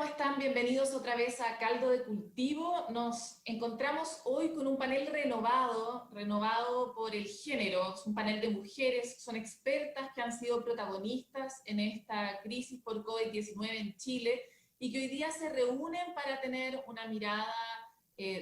¿cómo están? Bienvenidos otra vez a Caldo de Cultivo. Nos encontramos hoy con un panel renovado por el género. Es un panel de mujeres, son expertas que han sido protagonistas en esta crisis por COVID-19 en Chile y que hoy día se reúnen para tener una mirada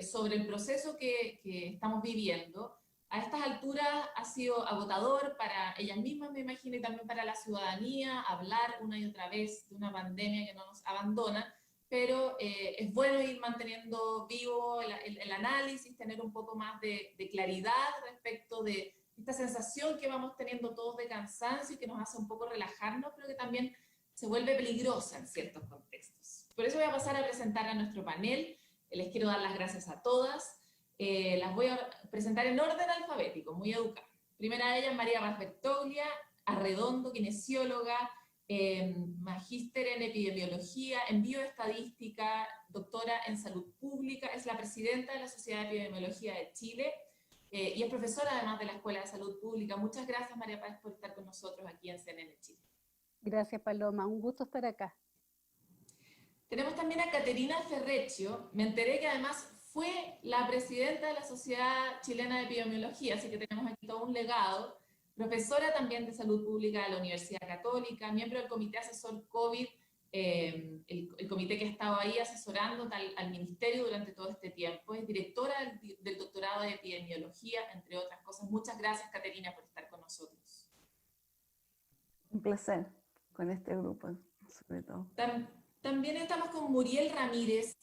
sobre el proceso que estamos viviendo. A estas alturas ha sido agotador para ellas mismas, me imagino, y también para la ciudadanía, hablar una y otra vez de una pandemia que no nos abandona, pero es bueno ir manteniendo vivo el análisis, tener un poco más de claridad respecto de esta sensación que vamos teniendo todos de cansancio y que nos hace un poco relajarnos, pero que también se vuelve peligrosa en ciertos contextos. Por eso voy a pasar a presentar a nuestro panel. Les quiero dar las gracias a todas. Las voy a presentar en orden alfabético, muy educada. Primera de ellas, María Paz Bertoglia, Arredondo, kinesióloga, magíster en epidemiología, en bioestadística, doctora en salud pública, es la presidenta de la Sociedad de Epidemiología de Chile y es profesora además de la Escuela de Salud Pública. Muchas gracias, María Paz, por estar con nosotros aquí en CNN Chile. Gracias, Paloma. Un gusto estar acá. Tenemos también a Caterina Ferrecchio. Me enteré que además fue la presidenta de la Sociedad Chilena de Epidemiología, así que tenemos aquí todo un legado. Profesora también de Salud Pública de la Universidad Católica, miembro del Comité Asesor COVID, el comité que ha estado ahí asesorando al Ministerio durante todo este tiempo. Es directora del doctorado de Epidemiología, entre otras cosas. Muchas gracias, Caterina, por estar con nosotros. Un placer con este grupo, sobre todo. También estamos con Muriel Ramírez,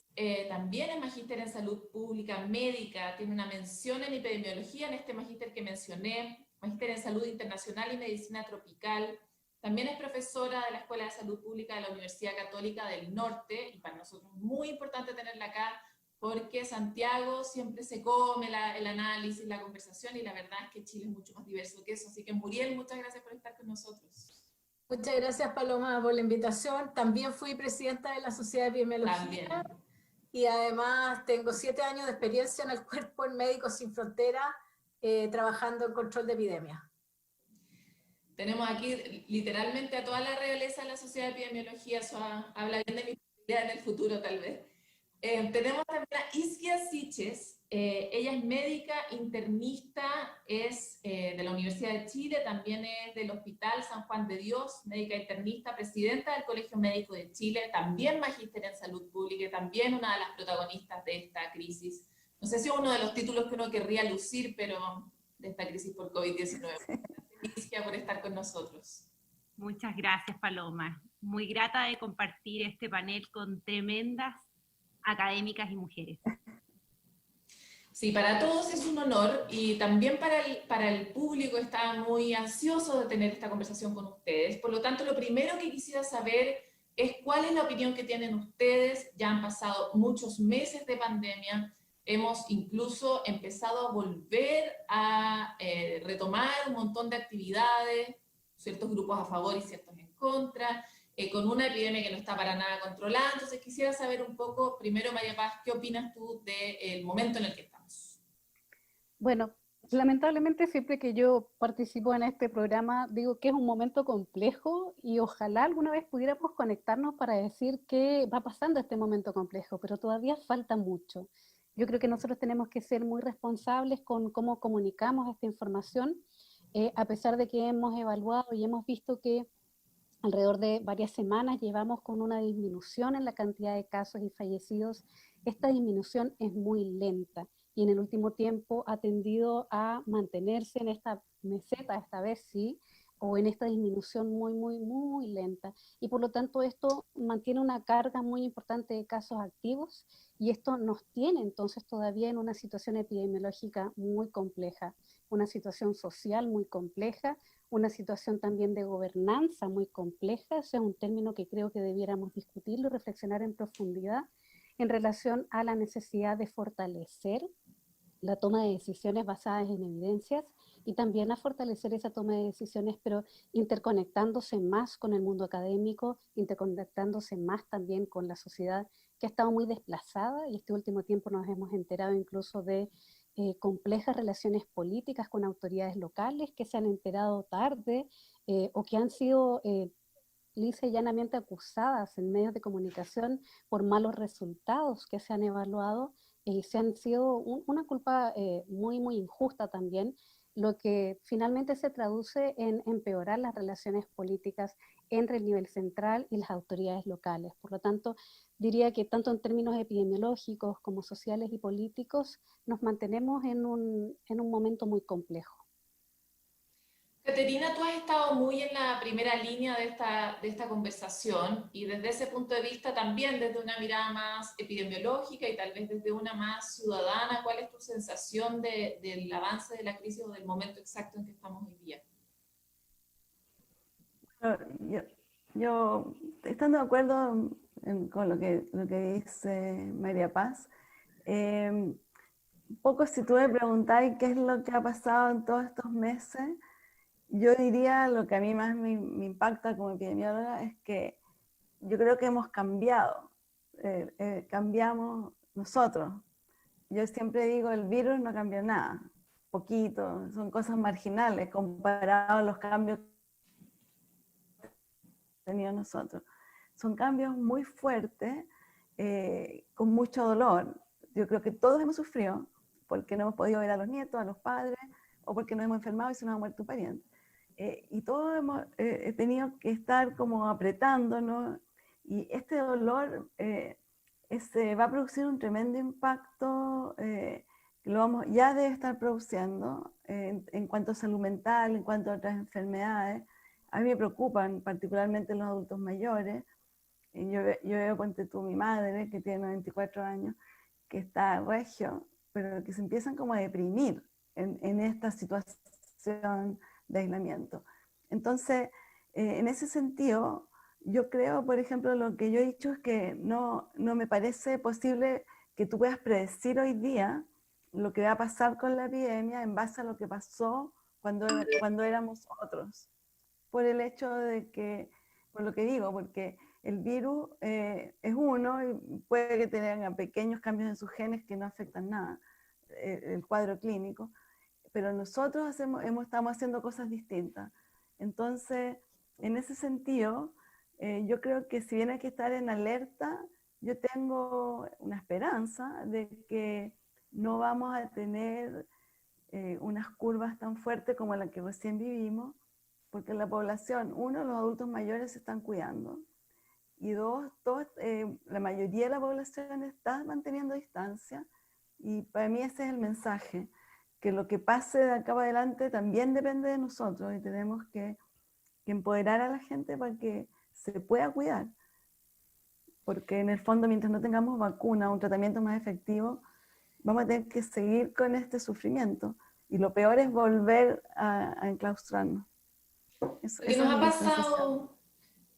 también es magíster en salud pública, médica, tiene una mención en epidemiología en este magíster que mencioné, magíster en salud internacional y medicina tropical. También es profesora de la Escuela de Salud Pública de la Universidad Católica del Norte, y para nosotros es muy importante tenerla acá porque Santiago siempre se come el análisis, la conversación, y la verdad es que Chile es mucho más diverso que eso. Así que Muriel, muchas gracias por estar con nosotros. Muchas gracias, Paloma, por la invitación. También fui presidenta de la Sociedad de Epidemiología También. y además tengo 7 años de experiencia en el cuerpo en Médicos Sin Fronteras, trabajando en control de epidemias. Tenemos aquí literalmente a toda la realeza de la Sociedad de Epidemiología, eso habla bien de mi posibilidad en el futuro tal vez. Tenemos también a Isquia Siches, ella es médica internista, es de la Universidad de Chile, también es del Hospital San Juan de Dios, médica internista, presidenta del Colegio Médico de Chile, también magíster en salud pública y también una de las protagonistas de esta crisis. No sé si es uno de los títulos que uno querría lucir, pero de esta crisis por COVID-19. Isquia, por estar con nosotros. Muchas gracias, Paloma. Muy grata de compartir este panel con tremendas académicas y mujeres. Sí, para todos es un honor y también para el público está muy ansioso de tener esta conversación con ustedes. Por lo tanto, lo primero que quisiera saber es cuál es la opinión que tienen ustedes. Ya han pasado muchos meses de pandemia, hemos incluso empezado a volver a retomar un montón de actividades, ciertos grupos a favor y ciertos en contra, con una epidemia que no está para nada controlada. Entonces quisiera saber un poco, primero María Paz, ¿qué opinas tú del momento en el que estamos? Bueno, lamentablemente siempre que yo participo en este programa digo que es un momento complejo y ojalá alguna vez pudiéramos conectarnos para decir qué va pasando este momento complejo, pero todavía falta mucho. Yo creo que nosotros tenemos que ser muy responsables con cómo comunicamos esta información, a pesar de que hemos evaluado y hemos visto que alrededor de varias semanas llevamos con una disminución en la cantidad de casos y fallecidos. Esta disminución es muy lenta y en el último tiempo ha tendido a mantenerse en esta meseta, esta vez sí, o en esta disminución muy lenta. Y por lo tanto esto mantiene una carga muy importante de casos activos y esto nos tiene entonces todavía en una situación epidemiológica muy compleja, una situación social muy compleja, una situación también de gobernanza muy compleja. Ese es un término que creo que debiéramos discutirlo y reflexionar en profundidad en relación a la necesidad de fortalecer la toma de decisiones basadas en evidencias y también a fortalecer esa toma de decisiones, pero interconectándose más con el mundo académico, interconectándose más también con la sociedad que ha estado muy desplazada, y este último tiempo nos hemos enterado incluso de complejas relaciones políticas con autoridades locales que se han enterado tarde o que han sido lisa y llanamente acusadas en medios de comunicación por malos resultados que se han evaluado, y se han sido una culpa muy, muy injusta también, lo que finalmente se traduce en empeorar las relaciones políticas entre el nivel central y las autoridades locales. Por lo tanto, diría que tanto en términos epidemiológicos como sociales y políticos, nos mantenemos en un momento muy complejo. Caterina, tú has estado muy en la primera línea de esta conversación y desde ese punto de vista también desde una mirada más epidemiológica y tal vez desde una más ciudadana, ¿cuál es tu sensación del avance de la crisis o del momento exacto en que estamos hoy día? Yo estando de acuerdo con lo que dice María Paz, un poco si tú me preguntáis qué es lo que ha pasado en todos estos meses, yo diría lo que a mí más me impacta como epidemióloga es que yo creo que hemos cambiado, cambiamos nosotros. Yo siempre digo, el virus no cambió nada, poquito, son cosas marginales comparado a los cambios que teníamos nosotros. Son cambios muy fuertes, con mucho dolor. Yo creo que todos hemos sufrido porque no hemos podido ver a los nietos, a los padres, o porque nos hemos enfermado y se nos ha muerto un pariente. Y todos hemos tenido que estar como apretándonos, y este dolor va a producir un tremendo impacto, que ya debe estar produciendo en cuanto a salud mental, en cuanto a otras enfermedades. A mí me preocupan particularmente los adultos mayores. Yo veo, ponte tú, mi madre, que tiene 94 años, que está regio, pero que se empiezan como a deprimir en esta situación de aislamiento. Entonces, en ese sentido, yo creo, por ejemplo, lo que yo he dicho es que no me parece posible que tú puedas predecir hoy día lo que va a pasar con la epidemia en base a lo que pasó cuando éramos otros. Por el hecho de que, por lo que digo, porque el virus es uno y puede que tenga pequeños cambios en sus genes que no afectan nada, el cuadro clínico, pero nosotros estamos haciendo cosas distintas. Entonces, en ese sentido, yo creo que si bien hay que estar en alerta, yo tengo una esperanza de que no vamos a tener unas curvas tan fuertes como la que recién vivimos, porque la población, uno, los adultos mayores se están cuidando, y dos, la mayoría de la población está manteniendo distancia, y para mí ese es el mensaje, que lo que pase de acá para adelante también depende de nosotros, y tenemos que empoderar a la gente para que se pueda cuidar, porque en el fondo mientras no tengamos vacuna o un tratamiento más efectivo, vamos a tener que seguir con este sufrimiento, y lo peor es volver a enclaustrarnos. Porque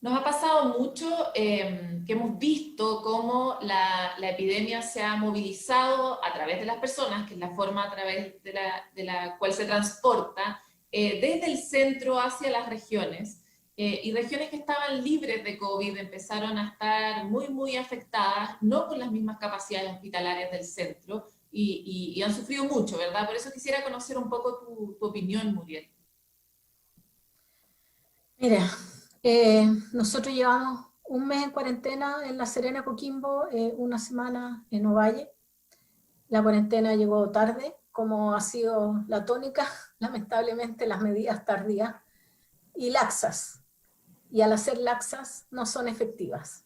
nos ha pasado mucho que hemos visto cómo la epidemia se ha movilizado a través de las personas, que es la forma a través de la cual se transporta, desde el centro hacia las regiones, y regiones que estaban libres de COVID empezaron a estar muy, muy afectadas, no con las mismas capacidades hospitalarias del centro, y han sufrido mucho, ¿verdad? Por eso quisiera conocer un poco tu opinión, Muriel. Mira, nosotros llevamos un mes en cuarentena en La Serena, Coquimbo, una semana en Ovalle. La cuarentena llegó tarde, como ha sido la tónica, lamentablemente las medidas tardías y laxas. Y al ser laxas no son efectivas.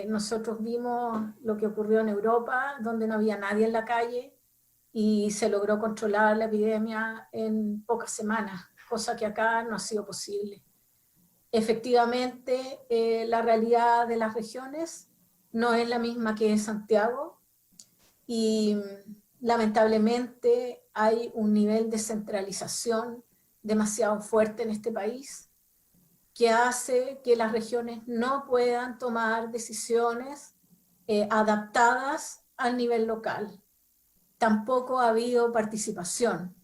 Nosotros vimos lo que ocurrió en Europa, donde no había nadie en la calle y se logró controlar la epidemia en pocas semanas, cosa que acá no ha sido posible. Efectivamente, la realidad de las regiones no es la misma que en Santiago, y lamentablemente hay un nivel de centralización demasiado fuerte en este país que hace que las regiones no puedan tomar decisiones adaptadas al nivel local. Tampoco ha habido participación.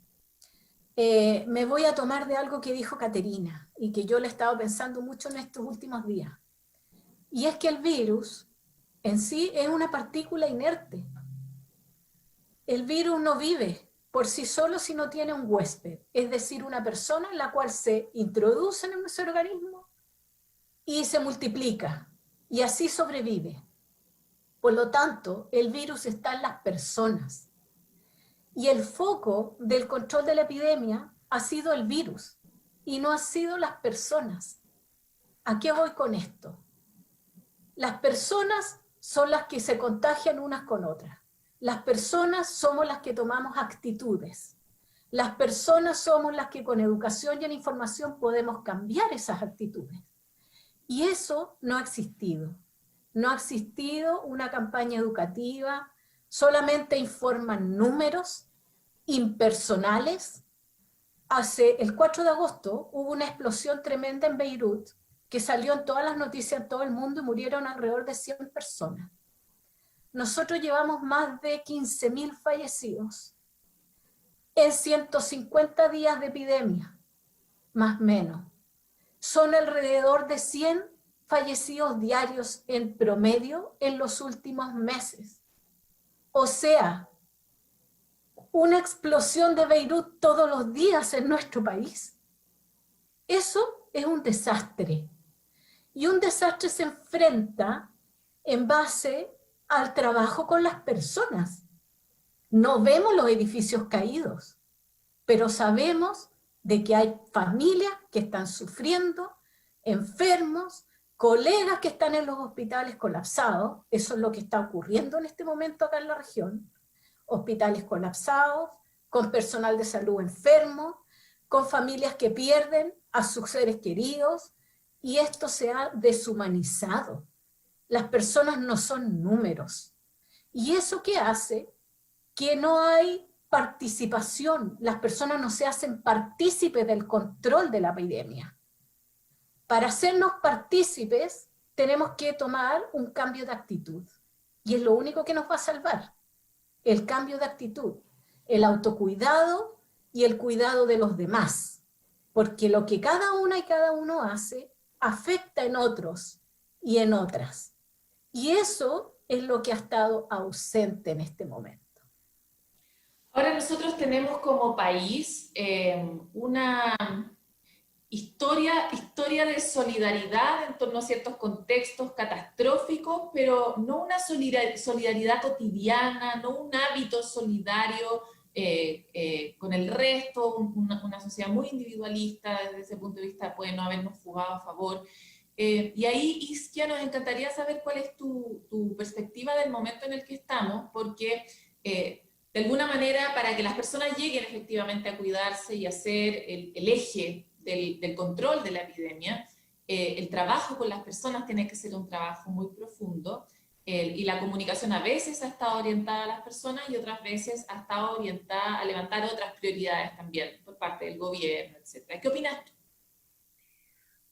Me voy a tomar de algo que dijo Caterina y que yo le he estado pensando mucho en estos últimos días. Y es que el virus en sí es una partícula inerte. El virus no vive por sí solo si no tiene un huésped, es decir, una persona en la cual se introduce en nuestro organismo y se multiplica, y así sobrevive. Por lo tanto, el virus está en las personas. Y el foco del control de la epidemia ha sido el virus, y no han sido las personas. ¿A qué voy con esto? Las personas son las que se contagian unas con otras. Las personas somos las que tomamos actitudes. Las personas somos las que con educación y en información podemos cambiar esas actitudes. Y eso no ha existido. No ha existido una campaña educativa, solamente informan números impersonales. El 4 de agosto hubo una explosión tremenda en Beirut que salió en todas las noticias en todo el mundo y murieron alrededor de 100 personas. Nosotros llevamos más de 15.000 fallecidos en 150 días de epidemia, más o menos. Son alrededor de 100 fallecidos diarios en promedio en los últimos meses. O sea, una explosión de Beirut todos los días en nuestro país. Eso es un desastre. Y un desastre se enfrenta en base al trabajo con las personas. No vemos los edificios caídos, pero sabemos de que hay familias que están sufriendo, enfermos, colegas que están en los hospitales colapsados. Eso es lo que está ocurriendo en este momento acá en la región. Hospitales colapsados, con personal de salud enfermo, con familias que pierden a sus seres queridos, y esto se ha deshumanizado. Las personas no son números. ¿Y eso qué hace? Que no hay participación. Las personas no se hacen partícipes del control de la epidemia. Para hacernos partícipes, tenemos que tomar un cambio de actitud. Y es lo único que nos va a salvar. El cambio de actitud, el autocuidado y el cuidado de los demás. Porque lo que cada una y cada uno hace afecta en otros y en otras. Y eso es lo que ha estado ausente en este momento. Ahora nosotros tenemos como país una historia de solidaridad en torno a ciertos contextos catastróficos, pero no una solidaridad cotidiana, no un hábito solidario con el resto, una sociedad muy individualista. Desde ese punto de vista puede no habernos jugado a favor. Y ahí, Isquia, nos encantaría saber cuál es tu perspectiva del momento en el que estamos, porque de alguna manera, para que las personas lleguen efectivamente a cuidarse y a ser el eje del control de la epidemia, el trabajo con las personas tiene que ser un trabajo muy profundo, y la comunicación a veces ha estado orientada a las personas y otras veces ha estado orientada a levantar otras prioridades también por parte del gobierno, etc. ¿Qué opinas tú?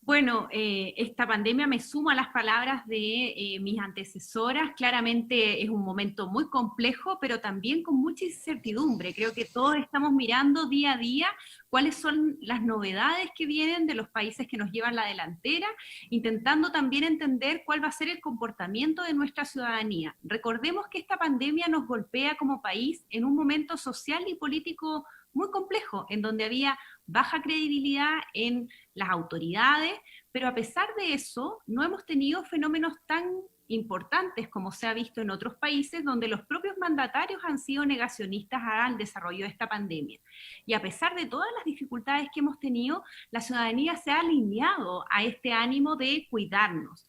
Bueno, esta pandemia me suma a las palabras de mis antecesoras. Claramente es un momento muy complejo, pero también con mucha incertidumbre. Creo que todos estamos mirando día a día cuáles son las novedades que vienen de los países que nos llevan la delantera, intentando también entender cuál va a ser el comportamiento de nuestra ciudadanía. Recordemos que esta pandemia nos golpea como país en un momento social y político muy complejo, en donde había baja credibilidad en las autoridades, pero a pesar de eso no hemos tenido fenómenos tan importantes como se ha visto en otros países donde los propios mandatarios han sido negacionistas al desarrollo de esta pandemia. Y a pesar de todas las dificultades que hemos tenido, la ciudadanía se ha alineado a este ánimo de cuidarnos.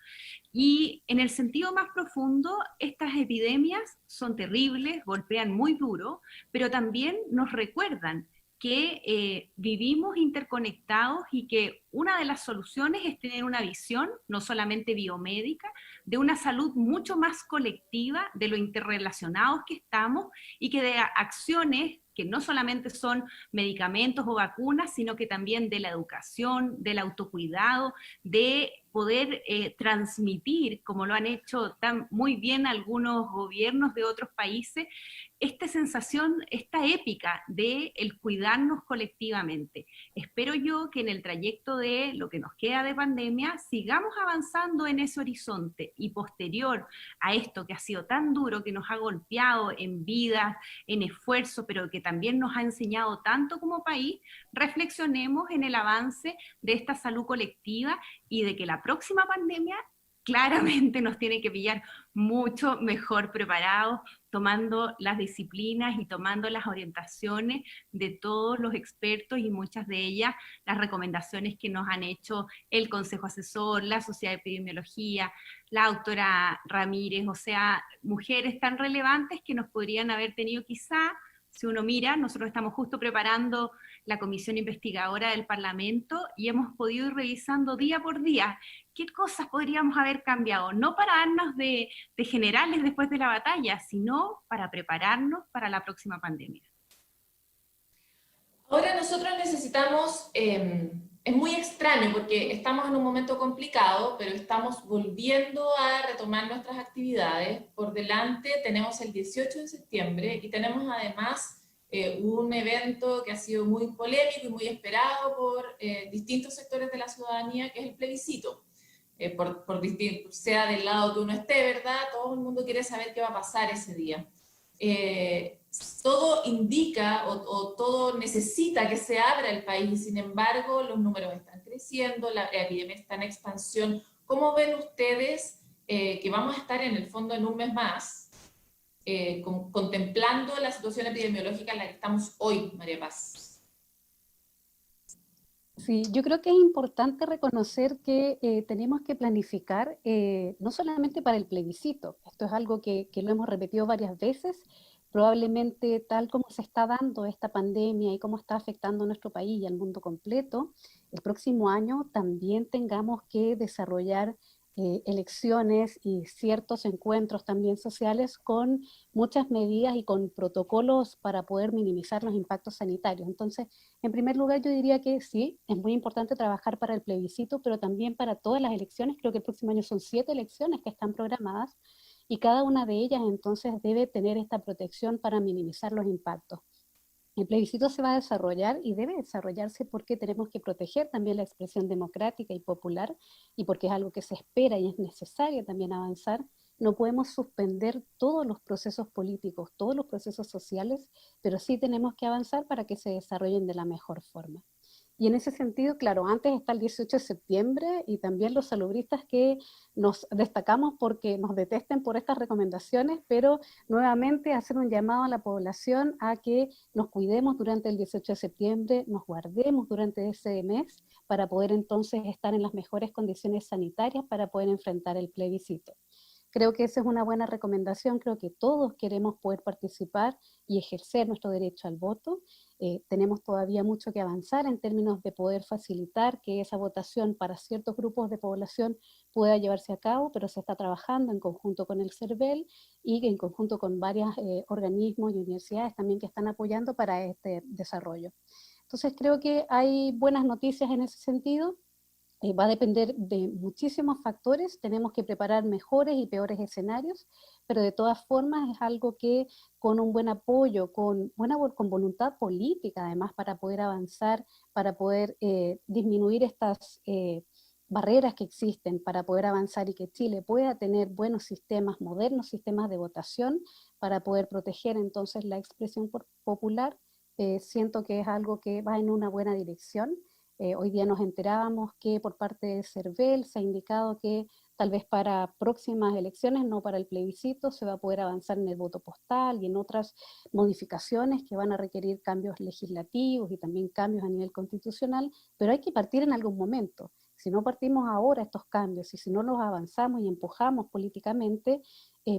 Y en el sentido más profundo, estas epidemias son terribles, golpean muy duro, pero también nos recuerdan que vivimos interconectados y que una de las soluciones es tener una visión, no solamente biomédica, de una salud mucho más colectiva, de lo interrelacionados que estamos y que de acciones que no solamente son medicamentos o vacunas, sino que también de la educación, del autocuidado, de poder transmitir, como lo han hecho tan muy bien algunos gobiernos de otros países, esta sensación, esta épica de el cuidarnos colectivamente. Espero yo que en el trayecto de lo que nos queda de pandemia sigamos avanzando en ese horizonte y posterior a esto que ha sido tan duro, que nos ha golpeado en vidas, en esfuerzo, pero que también nos ha enseñado tanto como país, reflexionemos en el avance de esta salud colectiva y de que la la próxima pandemia claramente nos tiene que pillar mucho mejor preparados, tomando las disciplinas y tomando las orientaciones de todos los expertos y muchas de ellas las recomendaciones que nos han hecho el Consejo Asesor, la Sociedad de Epidemiología, la doctora Ramírez, o sea, mujeres tan relevantes que nos podrían haber tenido quizá. Si uno mira, nosotros estamos justo preparando la comisión investigadora del Parlamento y hemos podido ir revisando día por día qué cosas podríamos haber cambiado, no para darnos de generales después de la batalla, sino para prepararnos para la próxima pandemia. Ahora nosotros necesitamos, es muy extraño porque estamos en un momento complicado, pero estamos volviendo a retomar nuestras actividades. Por delante tenemos el 18 de septiembre y tenemos además un evento que ha sido muy polémico y muy esperado por distintos sectores de la ciudadanía, que es el plebiscito. Sea del lado que uno esté, ¿verdad? Todo el mundo quiere saber qué va a pasar ese día. Todo indica o todo necesita que se abra el país, sin embargo los números están creciendo, la epidemia está en expansión. ¿Cómo ven ustedes que vamos a estar en el fondo en un mes más contemplando la situación epidemiológica en la que estamos hoy, María Paz? Sí, yo creo que es importante reconocer que tenemos que planificar no solamente para el plebiscito, esto es algo que lo hemos repetido varias veces, probablemente tal como se está dando esta pandemia y cómo está afectando a nuestro país y al mundo completo, el próximo año también tengamos que desarrollar elecciones y ciertos encuentros también sociales con muchas medidas y con protocolos para poder minimizar los impactos sanitarios. Entonces, en primer lugar, yo diría que sí, es muy importante trabajar para el plebiscito, pero también para todas las elecciones. Creo que el próximo año son 7 elecciones que están programadas y cada una de ellas entonces debe tener esta protección para minimizar los impactos. El plebiscito se va a desarrollar y debe desarrollarse porque tenemos que proteger también la expresión democrática y popular y porque es algo que se espera y es necesario también avanzar. No podemos suspender todos los procesos políticos, todos los procesos sociales, pero sí tenemos que avanzar para que se desarrollen de la mejor forma. Y en ese sentido, claro, antes está el 18 de septiembre y también los salubristas que nos destacamos porque nos detesten por estas recomendaciones, pero nuevamente hacer un llamado a la población a que nos cuidemos durante el 18 de septiembre, nos guardemos durante ese mes para poder entonces estar en las mejores condiciones sanitarias para poder enfrentar el plebiscito. Creo que esa es una buena recomendación, creo que todos queremos poder participar y ejercer nuestro derecho al voto. Tenemos todavía mucho que avanzar en términos de poder facilitar que esa votación para ciertos grupos de población pueda llevarse a cabo, pero se está trabajando en conjunto con el CERVEL y en conjunto con varios organismos y universidades también que están apoyando para este desarrollo. Entonces creo que hay buenas noticias en ese sentido. Va a depender de muchísimos factores, tenemos que preparar mejores y peores escenarios, pero de todas formas es algo que con un buen apoyo, con voluntad política además para poder avanzar, para poder disminuir estas barreras que existen, para poder avanzar y que Chile pueda tener buenos sistemas, modernos sistemas de votación, para poder proteger entonces la expresión popular, siento que es algo que va en una buena dirección. Hoy día nos enterábamos que por parte del CERVEL se ha indicado que tal vez para próximas elecciones, no para el plebiscito, se va a poder avanzar en el voto postal y en otras modificaciones que van a requerir cambios legislativos y también cambios a nivel constitucional, pero hay que partir en algún momento. Si no partimos ahora estos cambios y si no los avanzamos y empujamos políticamente,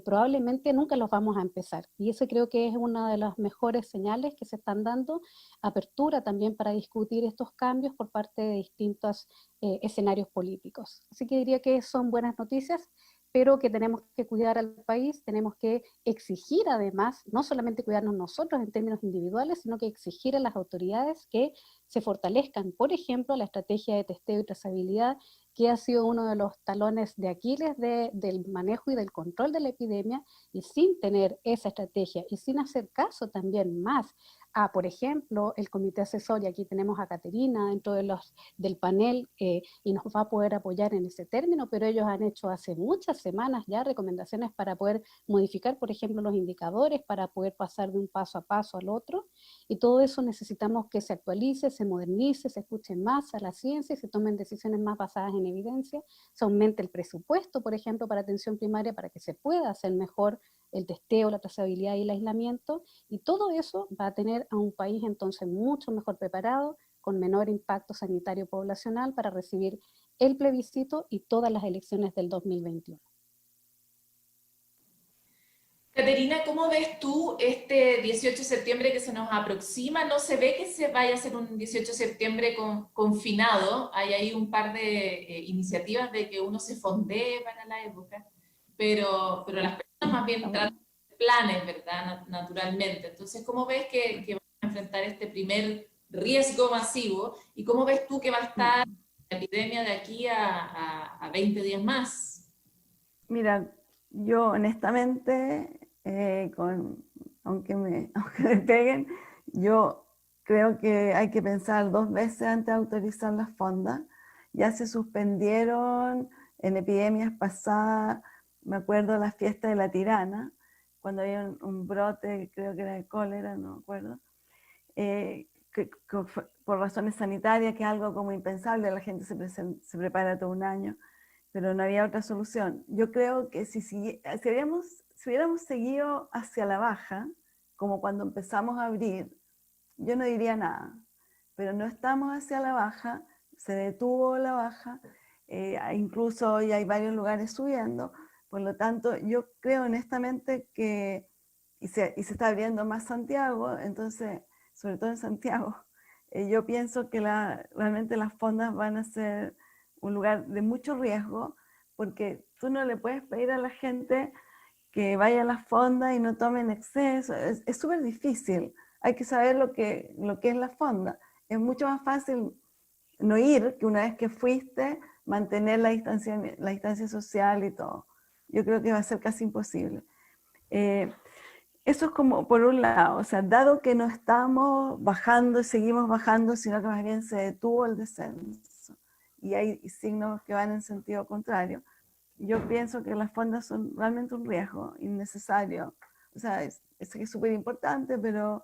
probablemente nunca los vamos a empezar. Y eso creo que es una de las mejores señales que se están dando, apertura también para discutir estos cambios por parte de distintos escenarios políticos. Así que diría que son buenas noticias, pero que tenemos que cuidar al país, tenemos que exigir además, no solamente cuidarnos nosotros en términos individuales, sino que exigir a las autoridades que se fortalezcan, por ejemplo, la estrategia de testeo y trazabilidad, que ha sido uno de los talones de Aquiles del manejo y del control de la epidemia, y sin tener esa estrategia y sin hacer caso también más a, por ejemplo, el comité asesor, y aquí tenemos a Caterina dentro del panel, y nos va a poder apoyar en ese término, pero ellos han hecho hace muchas semanas ya recomendaciones para poder modificar, por ejemplo, los indicadores, para poder pasar de un paso a paso al otro, y todo eso necesitamos que se actualice, se modernice, se escuche más a la ciencia y se tomen decisiones más basadas en evidencia, se aumente el presupuesto, por ejemplo, para atención primaria, para que se pueda hacer mejor el testeo, la trazabilidad y el aislamiento, y todo eso va a tener a un país entonces mucho mejor preparado, con menor impacto sanitario poblacional para recibir el plebiscito y todas las elecciones del 2021. Caterina, ¿cómo ves tú este 18 de septiembre que se nos aproxima? No se ve que se vaya a hacer un 18 de septiembre confinado. Hay ahí un par de iniciativas de que uno se fondee para la época, pero las personas más bien tratan de planes, ¿verdad? Naturalmente. Entonces, ¿cómo ves que vamos a enfrentar este primer riesgo masivo? ¿Y cómo ves tú que va a estar la epidemia de aquí a 20 días más? Mira, yo honestamente, aunque me peguen, yo creo que hay que pensar 2 veces antes de autorizar las fondas. Ya se suspendieron en epidemias pasadas, me acuerdo la fiesta de la Tirana, cuando había un brote, creo que era de cólera, no me acuerdo, por razones sanitarias, que es algo como impensable, la gente se prepara todo un año, pero no había otra solución. Yo creo que si hubiéramos seguido hacia la baja, como cuando empezamos a abrir, yo no diría nada, pero no estamos hacia la baja, se detuvo la baja, incluso hoy hay varios lugares subiendo, por lo tanto yo creo honestamente que, y se está abriendo más Santiago, entonces, sobre todo en Santiago, yo pienso que realmente las fondas van a ser un lugar de mucho riesgo, porque tú no le puedes pedir a la gente que vaya a las fondas y no tome en exceso, es súper difícil, hay que saber lo que es la fonda, es mucho más fácil no ir que una vez que fuiste, mantener la distancia social y todo. Yo creo que va a ser casi imposible. Eso es como por un lado, o sea, dado que no estamos bajando, seguimos bajando, sino que más bien se detuvo el descenso y hay signos que van en sentido contrario, yo pienso que las fondas son realmente un riesgo innecesario. O sea, es súper importante, pero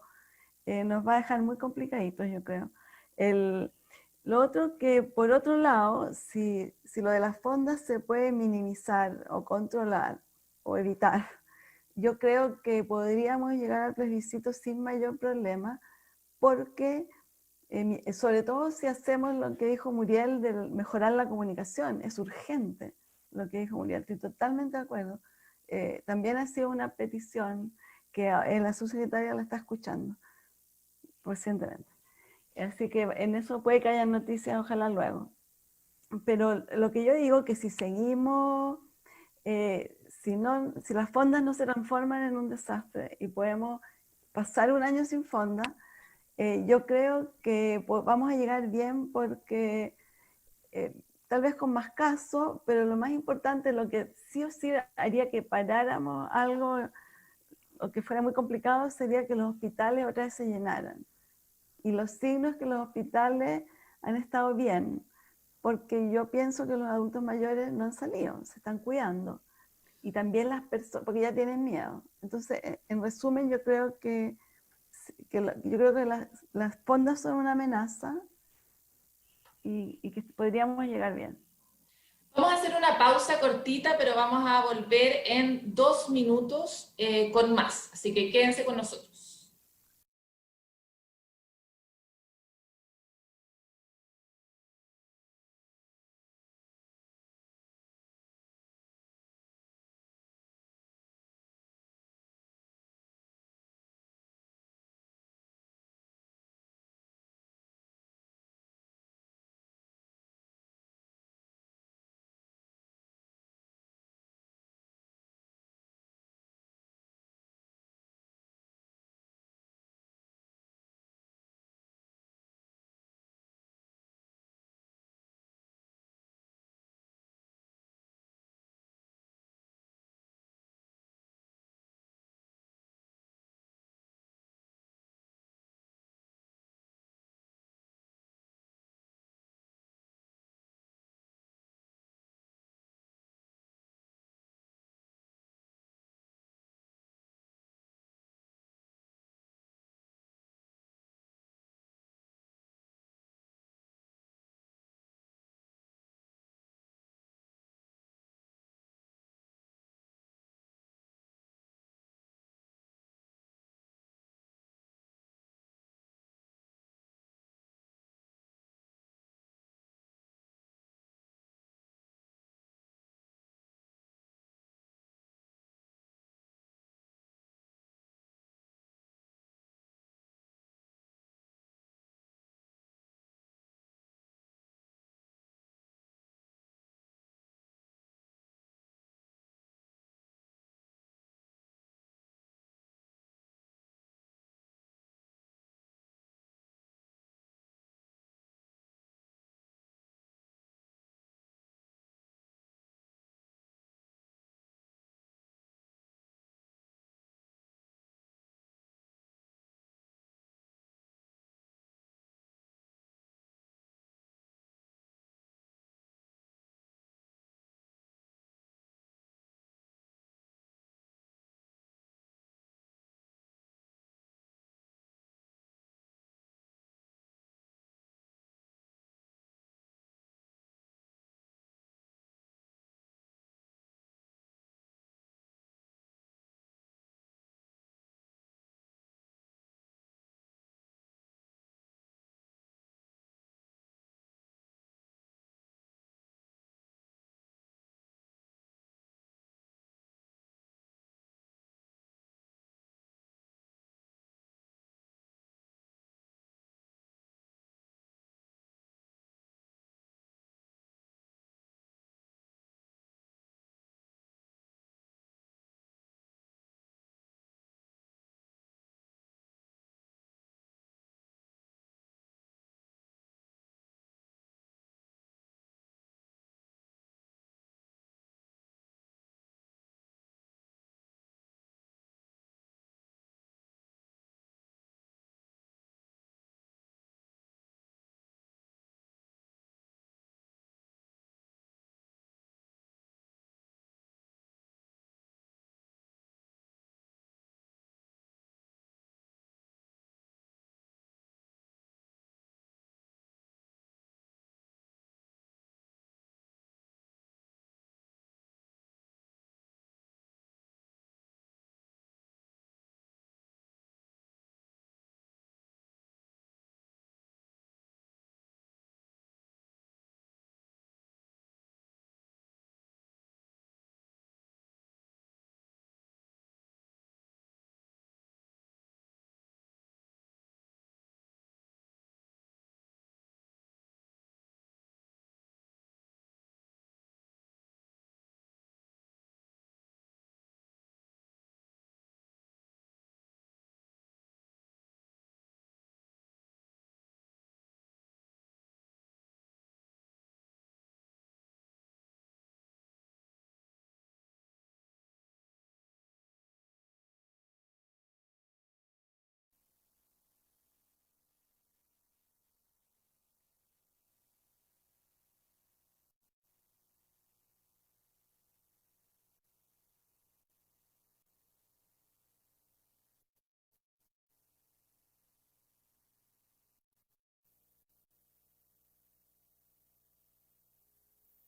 nos va a dejar muy complicaditos, yo creo. Lo otro que, por otro lado, si lo de las fondas se puede minimizar o controlar o evitar, yo creo que podríamos llegar al plebiscito sin mayor problema, porque sobre todo si hacemos lo que dijo Muriel de mejorar la comunicación, es urgente lo que dijo Muriel, estoy totalmente de acuerdo. También ha sido una petición que la subsecretaria la está escuchando recientemente. Así que en eso puede que haya noticias, ojalá luego. Pero lo que yo digo que si seguimos, si las fondas no se transforman en un desastre y podemos pasar un año sin fonda, yo creo que vamos a llegar bien porque tal vez con más casos, pero lo más importante, lo que sí o sí haría que paráramos algo o que fuera muy complicado, sería que los hospitales otra vez se llenaran. Y los signos que los hospitales han estado bien, porque yo pienso que los adultos mayores no han salido, se están cuidando. Y también las personas, porque ya tienen miedo. Entonces, en resumen, yo creo que las fondas son una amenaza y que podríamos llegar bien. Vamos a hacer una pausa cortita, pero vamos a volver en 2 minutos con más. Así que quédense con nosotros.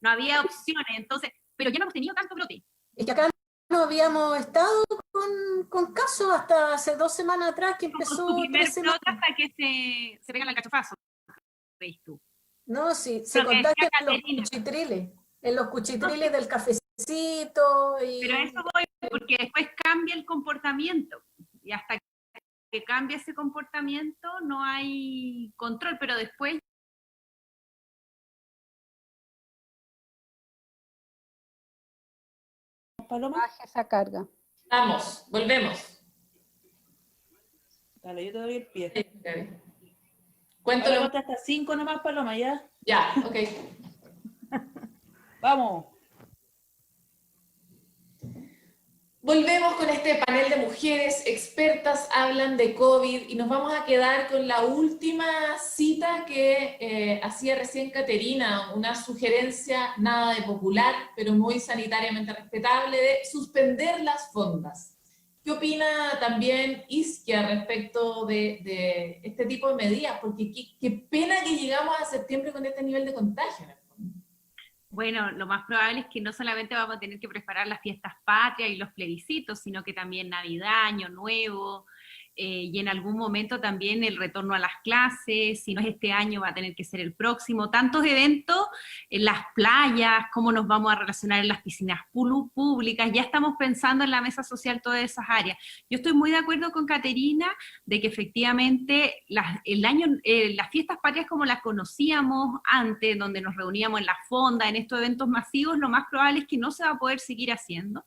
no había opciones, entonces, pero ya no hemos tenido tanto brote. Es que acá no habíamos estado con casos hasta hace 2 semanas atrás que Como empezó su primer 3 semanas. brote hasta que se pegan al cachofazo, ¿veis tú? No, sí, se Lo que decía contagia Caterina. en los cuchitriles del cafecito. Pero a eso voy, porque después cambia el comportamiento, y hasta que cambia ese comportamiento no hay control, pero después... Paloma, Baja esa carga. Vamos, volvemos. dale, yo te doy el pie. Sí, Gaby. Ahora Cuéntalo. conté hasta 5 nomás, Paloma, ¿ya? Ya, ok. Vamos. Volvemos con este panel de mujeres expertas, hablan de COVID y nos vamos a quedar con la última cita que hacía recién Caterina, una sugerencia nada de popular, pero muy sanitariamente respetable, de suspender las fondas. ¿Qué opina también Isquia respecto de este tipo de medidas? Porque qué pena que llegamos a septiembre con este nivel de contagio. Bueno, lo más probable es que no solamente vamos a tener que preparar las fiestas patrias y los plebiscitos, sino que también Navidad, Año Nuevo, y en algún momento también el retorno a las clases, si no es este año va a tener que ser el próximo, tantos eventos en las playas, cómo nos vamos a relacionar en las piscinas públicas, ya estamos pensando en la mesa social todas esas áreas. Yo estoy muy de acuerdo con Caterina de que efectivamente las fiestas patrias como las conocíamos antes, donde nos reuníamos en la fonda, en estos eventos masivos, lo más probable es que no se va a poder seguir haciendo.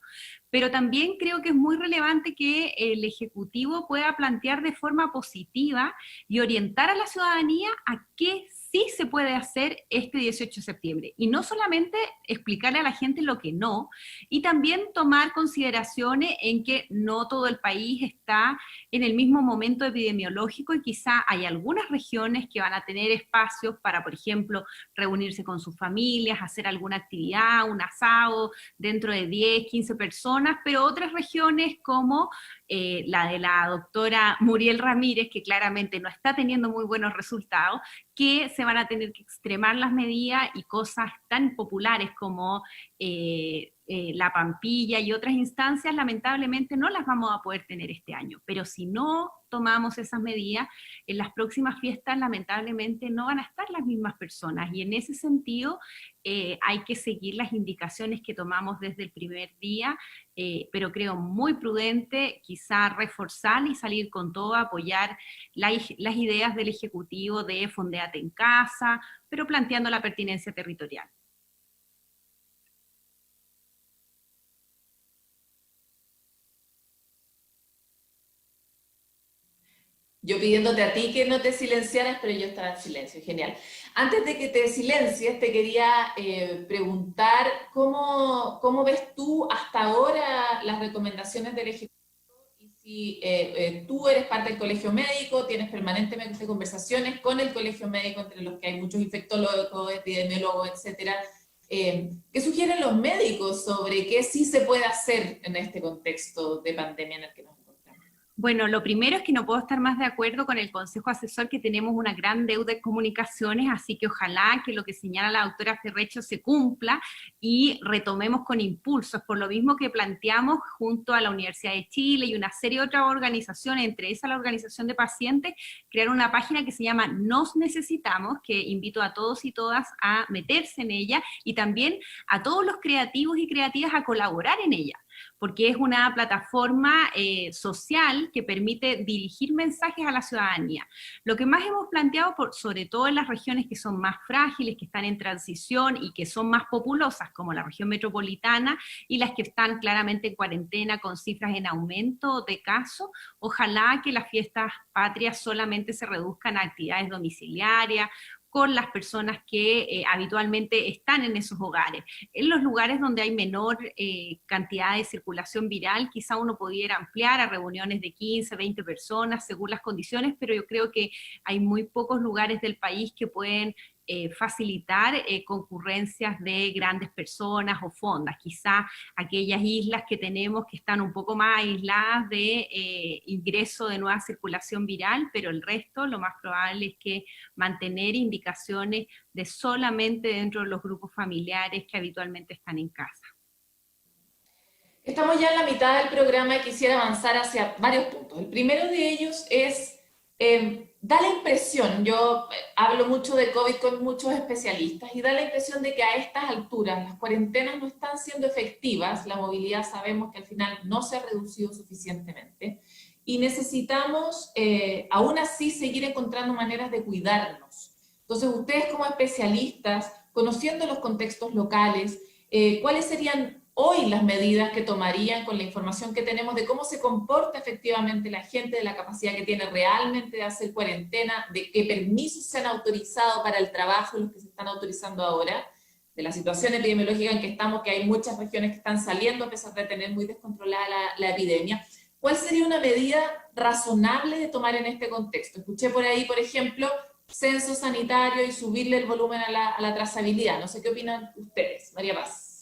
Pero también creo que es muy relevante que el Ejecutivo pueda plantear de forma positiva y orientar a la ciudadanía a qué sí se puede hacer este 18 de septiembre. Y no solamente explicarle a la gente lo que no, y también tomar consideraciones en que no todo el país está en el mismo momento epidemiológico y quizá hay algunas regiones que van a tener espacios para, por ejemplo, reunirse con sus familias, hacer alguna actividad, un asado dentro de 10, 15 personas, pero otras regiones como la de la doctora Muriel Ramírez, que claramente no está teniendo muy buenos resultados, que se van a tener que extremar las medidas y cosas tan populares como la Pampilla y otras instancias, lamentablemente no las vamos a poder tener este año. Pero si no tomamos esas medidas, en las próximas fiestas lamentablemente no van a estar las mismas personas. Y en ese sentido hay que seguir las indicaciones que tomamos desde el primer día, pero creo muy prudente quizá reforzar y salir con todo, apoyar las ideas del Ejecutivo de Fondéate en casa, pero planteando la pertinencia territorial. Yo pidiéndote a ti que no te silenciaras, pero yo estaba en silencio, genial. Antes de que te silencies, te quería preguntar cómo ves tú hasta ahora las recomendaciones del Ejecutivo y si tú eres parte del Colegio Médico, tienes permanentemente conversaciones con el Colegio Médico, entre los que hay muchos infectólogos, epidemiólogos, etcétera. ¿Qué sugieren los médicos sobre qué sí se puede hacer en este contexto de pandemia en el que nos encontramos? Bueno, lo primero es que no puedo estar más de acuerdo con el Consejo Asesor, que tenemos una gran deuda de comunicaciones, así que ojalá que lo que señala la doctora Ferrecho se cumpla y retomemos con impulsos, por lo mismo que planteamos junto a la Universidad de Chile y una serie de otras organizaciones, entre esas la Organización de Pacientes, crear una página que se llama Nos Necesitamos, que invito a todos y todas a meterse en ella, y también a todos los creativos y creativas a colaborar en ella, porque es una plataforma social que permite dirigir mensajes a la ciudadanía. Lo que más hemos planteado, sobre todo en las regiones que son más frágiles, que están en transición y que son más populosas, como la región metropolitana, y las que están claramente en cuarentena con cifras en aumento de casos, ojalá que las fiestas patrias solamente se reduzcan a actividades domiciliarias, con las personas que habitualmente están en esos hogares. En los lugares donde hay menor cantidad de circulación viral, quizá uno pudiera ampliar a reuniones de 15, 20 personas según las condiciones, pero yo creo que hay muy pocos lugares del país que pueden facilitar concurrencias de grandes personas o fondas, quizá aquellas islas que tenemos que están un poco más aisladas de ingreso de nueva circulación viral, pero el resto lo más probable es que mantener indicaciones de solamente dentro de los grupos familiares que habitualmente están en casa. Estamos ya en la mitad del programa y quisiera avanzar hacia varios puntos. El primero de ellos es, da la impresión, yo hablo mucho de COVID con muchos especialistas, y da la impresión de que a estas alturas las cuarentenas no están siendo efectivas, la movilidad sabemos que al final no se ha reducido suficientemente, y necesitamos aún así seguir encontrando maneras de cuidarnos. Entonces ustedes como especialistas, conociendo los contextos locales, ¿cuáles serían hoy las medidas que tomarían con la información que tenemos de cómo se comporta efectivamente la gente, de la capacidad que tiene realmente de hacer cuarentena, de qué permisos se han autorizado para el trabajo, los que se están autorizando ahora, de la situación epidemiológica en que estamos, que hay muchas regiones que están saliendo a pesar de tener muy descontrolada la epidemia? ¿Cuál sería una medida razonable de tomar en este contexto? Escuché por ahí, por ejemplo, censo sanitario y subirle el volumen a la trazabilidad. No sé qué opinan ustedes. María Paz.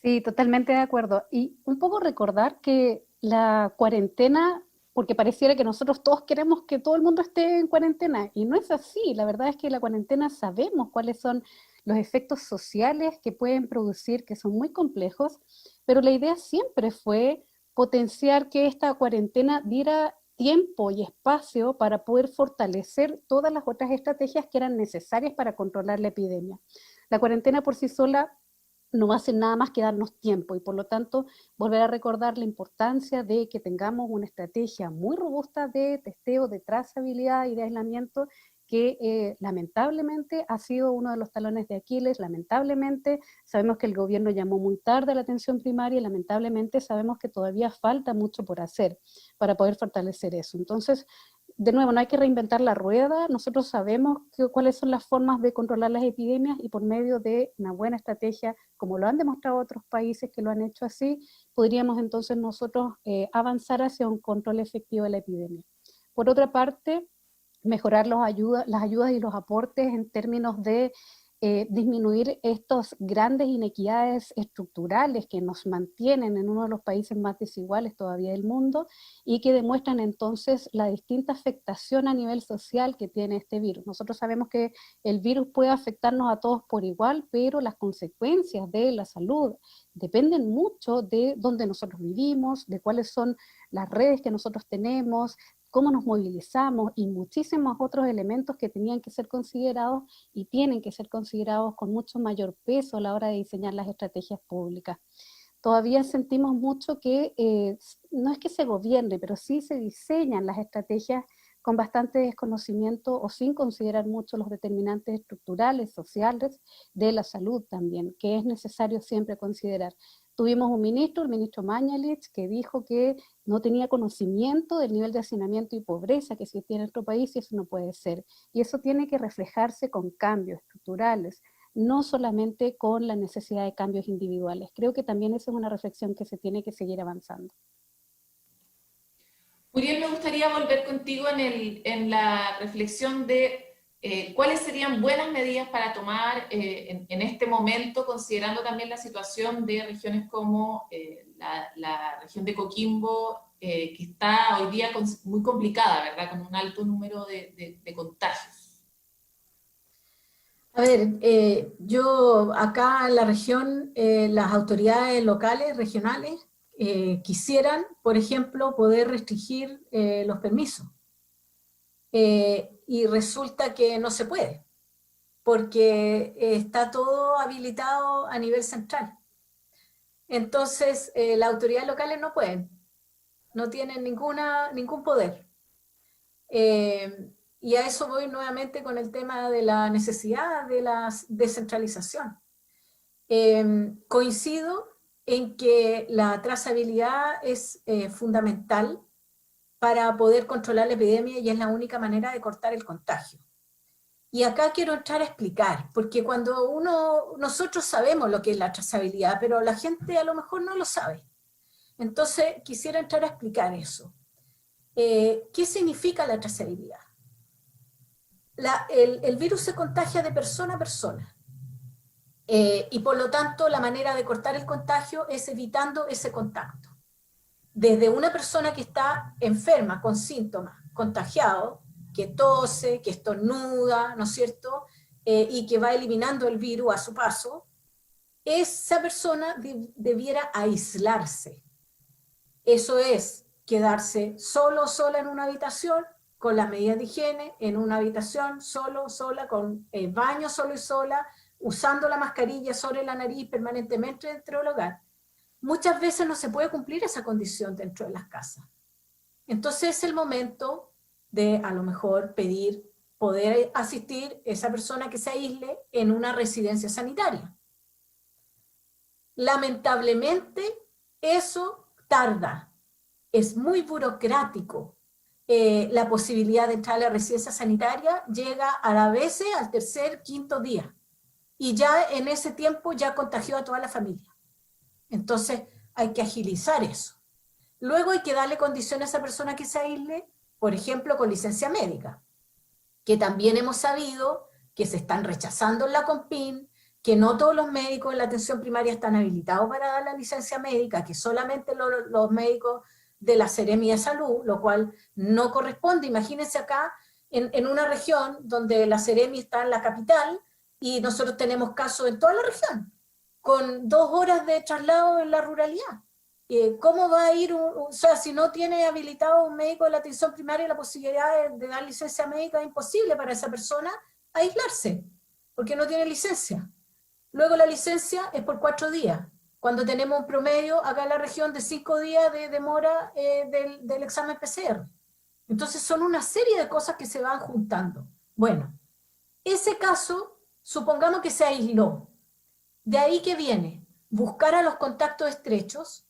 Sí, totalmente de acuerdo. Y un poco recordar que la cuarentena, porque pareciera que nosotros todos queremos que todo el mundo esté en cuarentena, y no es así. La verdad es que la cuarentena sabemos cuáles son los efectos sociales que pueden producir, que son muy complejos, pero la idea siempre fue potenciar que esta cuarentena diera tiempo y espacio para poder fortalecer todas las otras estrategias que eran necesarias para controlar la epidemia. La cuarentena por sí sola no hace nada más que darnos tiempo, y por lo tanto volver a recordar la importancia de que tengamos una estrategia muy robusta de testeo, de trazabilidad y de aislamiento, que lamentablemente ha sido uno de los talones de Aquiles. Lamentablemente sabemos que el gobierno llamó muy tarde a la atención primaria, y lamentablemente sabemos que todavía falta mucho por hacer para poder fortalecer eso. Entonces, de nuevo, no hay que reinventar la rueda. Nosotros sabemos cuáles son las formas de controlar las epidemias, y por medio de una buena estrategia, como lo han demostrado otros países que lo han hecho así, podríamos entonces nosotros avanzar hacia un control efectivo de la epidemia. Por otra parte, mejorar las ayudas y los aportes en términos de disminuir estas grandes inequidades estructurales que nos mantienen en uno de los países más desiguales todavía del mundo, y que demuestran entonces la distinta afectación a nivel social que tiene este virus. Nosotros sabemos que el virus puede afectarnos a todos por igual, pero las consecuencias de la salud dependen mucho de dónde nosotros vivimos, de cuáles son las redes que nosotros tenemos, cómo nos movilizamos, y muchísimos otros elementos que tenían que ser considerados y tienen que ser considerados con mucho mayor peso a la hora de diseñar las estrategias públicas. Todavía sentimos mucho que no es que se gobierne, pero sí se diseñan las estrategias con bastante desconocimiento o sin considerar mucho los determinantes estructurales, sociales, de la salud también, que es necesario siempre considerar. Tuvimos un ministro, el ministro Mañalich, que dijo que no tenía conocimiento del nivel de hacinamiento y pobreza que existía en nuestro país, y eso no puede ser. Y eso tiene que reflejarse con cambios estructurales, no solamente con la necesidad de cambios individuales. Creo que también esa es una reflexión que se tiene que seguir avanzando. Muriel, me gustaría volver contigo en la reflexión de cuáles serían buenas medidas para tomar en este momento, considerando también la situación de regiones como la región de Coquimbo, que está hoy día muy complicada, ¿verdad? Con un alto número de contagios. A ver, yo acá en la región, las autoridades locales, regionales, quisieran, por ejemplo, poder restringir los permisos. Y resulta que no se puede, porque está todo habilitado a nivel central. Entonces, las autoridades locales no pueden, no tienen ningún poder. Y a eso voy nuevamente con el tema de la necesidad de la descentralización. Coincido en que la trazabilidad es fundamental para poder controlar la epidemia, y es la única manera de cortar el contagio. Y acá quiero entrar a explicar, porque cuando nosotros sabemos lo que es la trazabilidad, pero la gente a lo mejor no lo sabe. Entonces quisiera entrar a explicar eso. ¿Qué significa la trazabilidad? el virus se contagia de persona a persona. Y por lo tanto, la manera de cortar el contagio es evitando ese contacto. Desde una persona que está enferma, con síntomas, contagiado, que tose, que estornuda, ¿no es cierto?, y que va eliminando el virus a su paso, esa persona debiera aislarse. Eso es quedarse solo o sola en una habitación, con las medidas de higiene, en una habitación, solo o sola, con baño solo y sola, usando la mascarilla sobre la nariz permanentemente dentro del hogar. Muchas veces no se puede cumplir esa condición dentro de las casas. Entonces es el momento de a lo mejor pedir poder asistir a esa persona que se aísle en una residencia sanitaria. Lamentablemente eso tarda, es muy burocrático. La posibilidad de entrar a la residencia sanitaria llega a veces al tercer, quinto día, y ya en ese tiempo ya contagió a toda la familia. Entonces hay que agilizar eso. Luego hay que darle condiciones a esa persona que se aísle, por ejemplo, con licencia médica, que también hemos sabido que se están rechazando en la CONPIN, que no todos los médicos en la atención primaria están habilitados para dar la licencia médica, que solamente los médicos de la Seremi de Salud, lo cual no corresponde. Imagínense acá, en una región donde la Seremi está en la capital, y nosotros tenemos casos en toda la región, con 2 horas de traslado en la ruralidad. ¿Cómo va a ir, o sea, si no tiene habilitado un médico de la atención primaria la posibilidad de dar licencia médica, es imposible para esa persona aislarse, porque no tiene licencia. Luego la licencia es por 4 días, cuando tenemos un promedio acá en la región de 5 días de demora del examen PCR. Entonces son una serie de cosas que se van juntando. Bueno, ese caso, supongamos que se aisló. De ahí que viene buscar a los contactos estrechos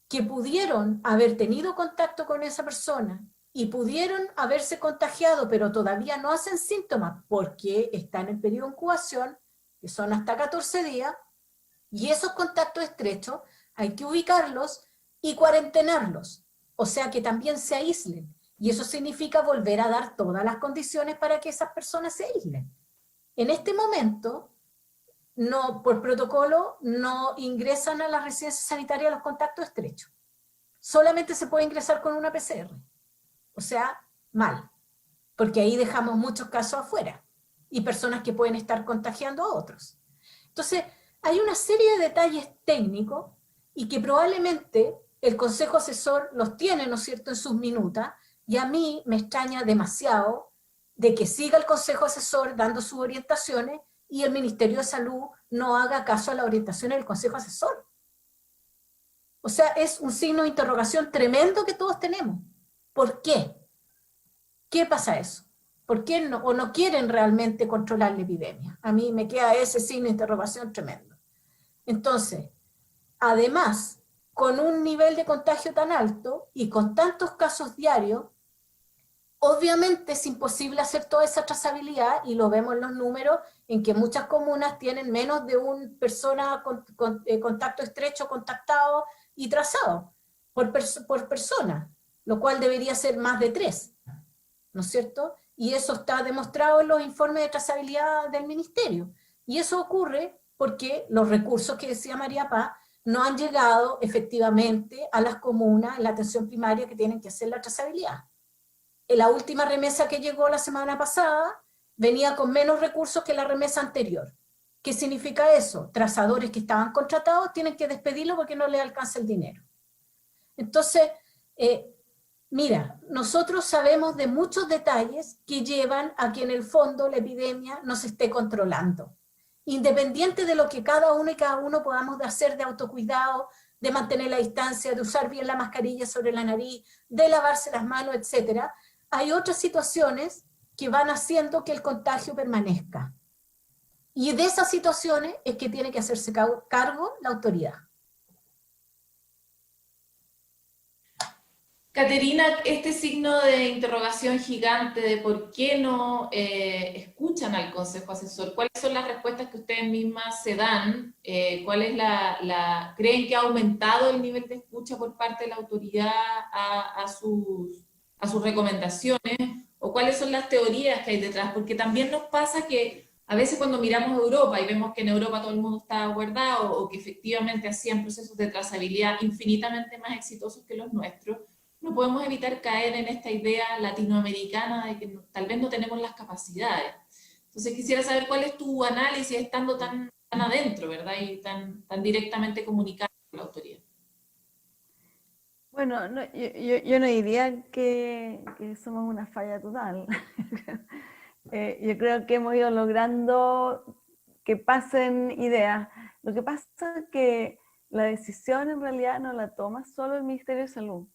que pudieron haber tenido contacto con esa persona y pudieron haberse contagiado, pero todavía no hacen síntomas porque están en periodo de incubación, que son hasta 14 días, y esos contactos estrechos hay que ubicarlos y cuarentenarlos, o sea que también se aíslen, y eso significa volver a dar todas las condiciones para que esas personas se aíslen. En este momento, no, por protocolo, no ingresan a la residencia sanitaria los contactos estrechos. Solamente se puede ingresar con una PCR. O sea, mal, porque ahí dejamos muchos casos afuera y personas que pueden estar contagiando a otros. Entonces, hay una serie de detalles técnicos y que probablemente el Consejo Asesor los tiene, ¿no es cierto?, en sus minutas, y a mí me extraña demasiado de que siga el Consejo Asesor dando sus orientaciones y el Ministerio de Salud no haga caso a las orientaciones del Consejo Asesor. O sea, es un signo de interrogación tremendo que todos tenemos. ¿Por qué? ¿Qué pasa eso? ¿Por qué no, o no quieren realmente controlar la epidemia? A mí me queda ese signo de interrogación tremendo. Entonces, además, con un nivel de contagio tan alto y con tantos casos diarios, obviamente es imposible hacer toda esa trazabilidad, y lo vemos en los números, en que muchas comunas tienen menos de una persona con contacto estrecho, contactado y trazado por persona, lo cual debería ser más de 3, ¿no es cierto? Y eso está demostrado en los informes de trazabilidad del Ministerio. Y eso ocurre porque los recursos que decía María Paz no han llegado efectivamente a las comunas en la atención primaria que tienen que hacer la trazabilidad. En la última remesa que llegó la semana pasada venía con menos recursos que la remesa anterior. ¿Qué significa eso? Trazadores que estaban contratados tienen que despedirlos porque no les alcanza el dinero. Entonces, mira, nosotros sabemos de muchos detalles que llevan a que en el fondo la epidemia no se esté controlando. Independiente de lo que cada uno y cada uno podamos hacer de autocuidado, de mantener la distancia, de usar bien la mascarilla sobre la nariz, de lavarse las manos, etc., hay otras situaciones que van haciendo que el contagio permanezca. Y de esas situaciones es que tiene que hacerse cargo la autoridad. Caterina, este signo de interrogación gigante de por qué no escuchan al Consejo Asesor, ¿cuáles son las respuestas que ustedes mismas se dan? ¿Cuál es ¿creen que ha aumentado el nivel de escucha por parte de la autoridad a sus recomendaciones? o cuáles son las teorías que hay detrás, porque también nos pasa que a veces cuando miramos Europa y vemos que en Europa todo el mundo está guardado o que efectivamente hacían procesos de trazabilidad infinitamente más exitosos que los nuestros, no podemos evitar caer en esta idea latinoamericana de que tal vez no tenemos las capacidades. Entonces quisiera saber cuál es tu análisis estando tan adentro, ¿verdad? Y tan directamente comunicado con la autoridad. Bueno, yo no diría que somos una falla total. Yo creo que hemos ido logrando que pasen ideas. Lo que pasa es que la decisión en realidad no la toma solo el Ministerio de Salud.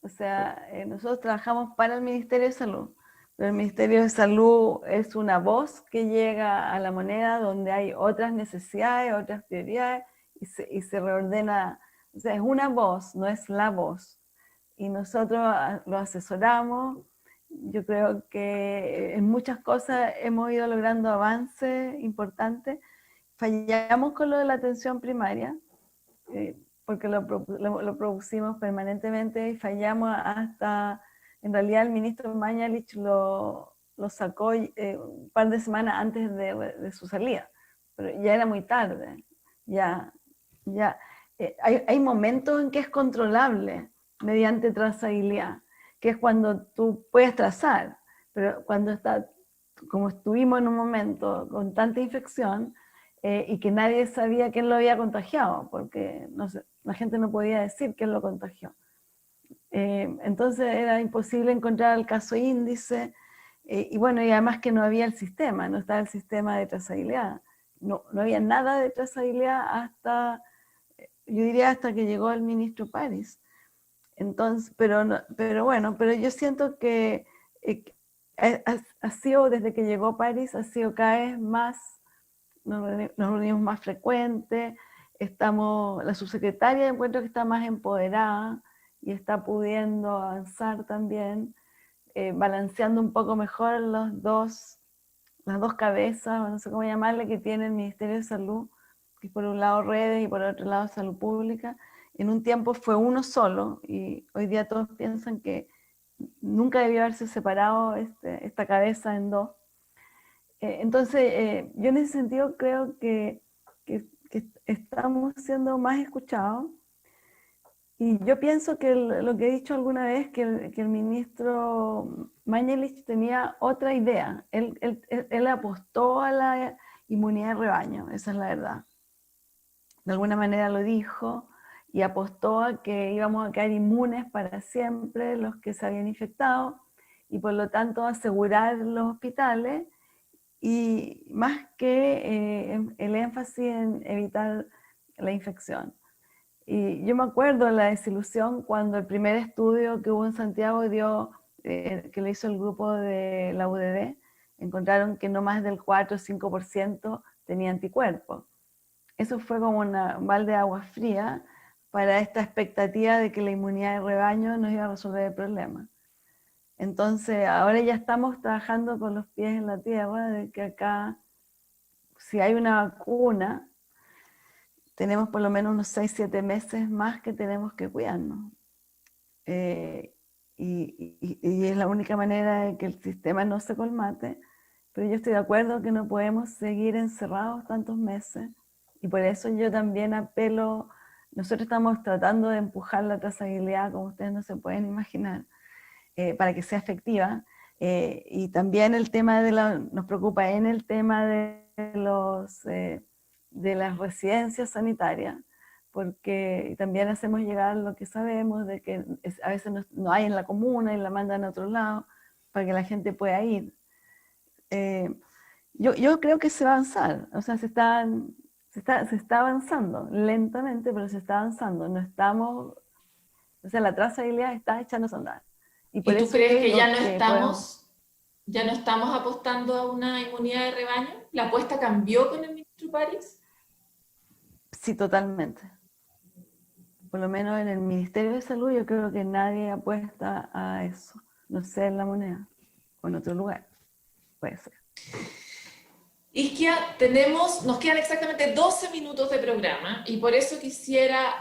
O sea, nosotros trabajamos para el Ministerio de Salud, pero el Ministerio de Salud es una voz que llega a la moneda donde hay otras necesidades, otras prioridades y se reordena. O sea, es una voz, no es la voz. Y nosotros lo asesoramos. Yo creo que en muchas cosas hemos ido logrando avances importantes. Fallamos con lo de la atención primaria, porque lo producimos permanentemente y fallamos hasta, en realidad el ministro Mañalich lo sacó un par de semanas antes de su salida, pero ya era muy tarde. Hay momentos en que es controlable mediante trazabilidad, que es cuando tú puedes trazar, pero cuando está, como estuvimos en un momento con tanta infección y que nadie sabía quién lo había contagiado, porque no sé, la gente no podía decir quién lo contagió. Entonces era imposible encontrar el caso índice, y bueno, y además que no había el sistema, no estaba el sistema de trazabilidad, no había nada de trazabilidad hasta, yo diría hasta que llegó el ministro París. Entonces, pero bueno, pero yo siento que ha sido, desde que llegó París, ha sido cada vez más, nos reunimos más frecuente, la subsecretaria encuentro que está más empoderada y está pudiendo avanzar también, balanceando un poco mejor las dos cabezas, no sé cómo llamarle, que tiene el Ministerio de Salud, que por un lado redes y por otro lado salud pública. En un tiempo fue uno solo y hoy día todos piensan que nunca debió haberse separado esta cabeza en dos. Entonces, yo en ese sentido creo que estamos siendo más escuchados. Y yo pienso que lo que he dicho alguna vez, que el ministro Mañalich tenía otra idea. Él apostó a la inmunidad de rebaño, esa es la verdad. De alguna manera lo dijo y apostó a que íbamos a quedar inmunes para siempre los que se habían infectado y por lo tanto asegurar los hospitales y más que el énfasis en evitar la infección. Y yo me acuerdo de la desilusión cuando el primer estudio que hubo en Santiago que lo hizo el grupo de la UDD, encontraron que no más del 4 o 5% tenía anticuerpos. Eso fue como un balde de agua fría para esta expectativa de que la inmunidad de rebaño nos iba a resolver el problema. Entonces, ahora ya estamos trabajando con los pies en la tierra, de que acá, si hay una vacuna, tenemos por lo menos unos 6-7 meses más que tenemos que cuidarnos. Y es la única manera de que el sistema no se colmate, pero yo estoy de acuerdo que no podemos seguir encerrados tantos meses, y por eso yo también apelo, nosotros estamos tratando de empujar la trazabilidad, como ustedes no se pueden imaginar, para que sea efectiva, y también el tema nos preocupa en el tema de las residencias sanitarias, porque también hacemos llegar lo que sabemos de que a veces no hay en la comuna y la mandan a otro lado para que la gente pueda ir. Yo creo que se va a avanzar, o sea, se está avanzando lentamente, pero se está avanzando. No estamos, o sea, la trazabilidad está echándose a andar. ¿Y tú crees que ya no estamos apostando a una inmunidad de rebaño? ¿La apuesta cambió con el ministro París? Sí, totalmente. Por lo menos en el Ministerio de Salud yo creo que nadie apuesta a eso. No sé, en la moneda o en otro lugar. Puede ser. Isquia, nos quedan exactamente 12 minutos de programa y por eso quisiera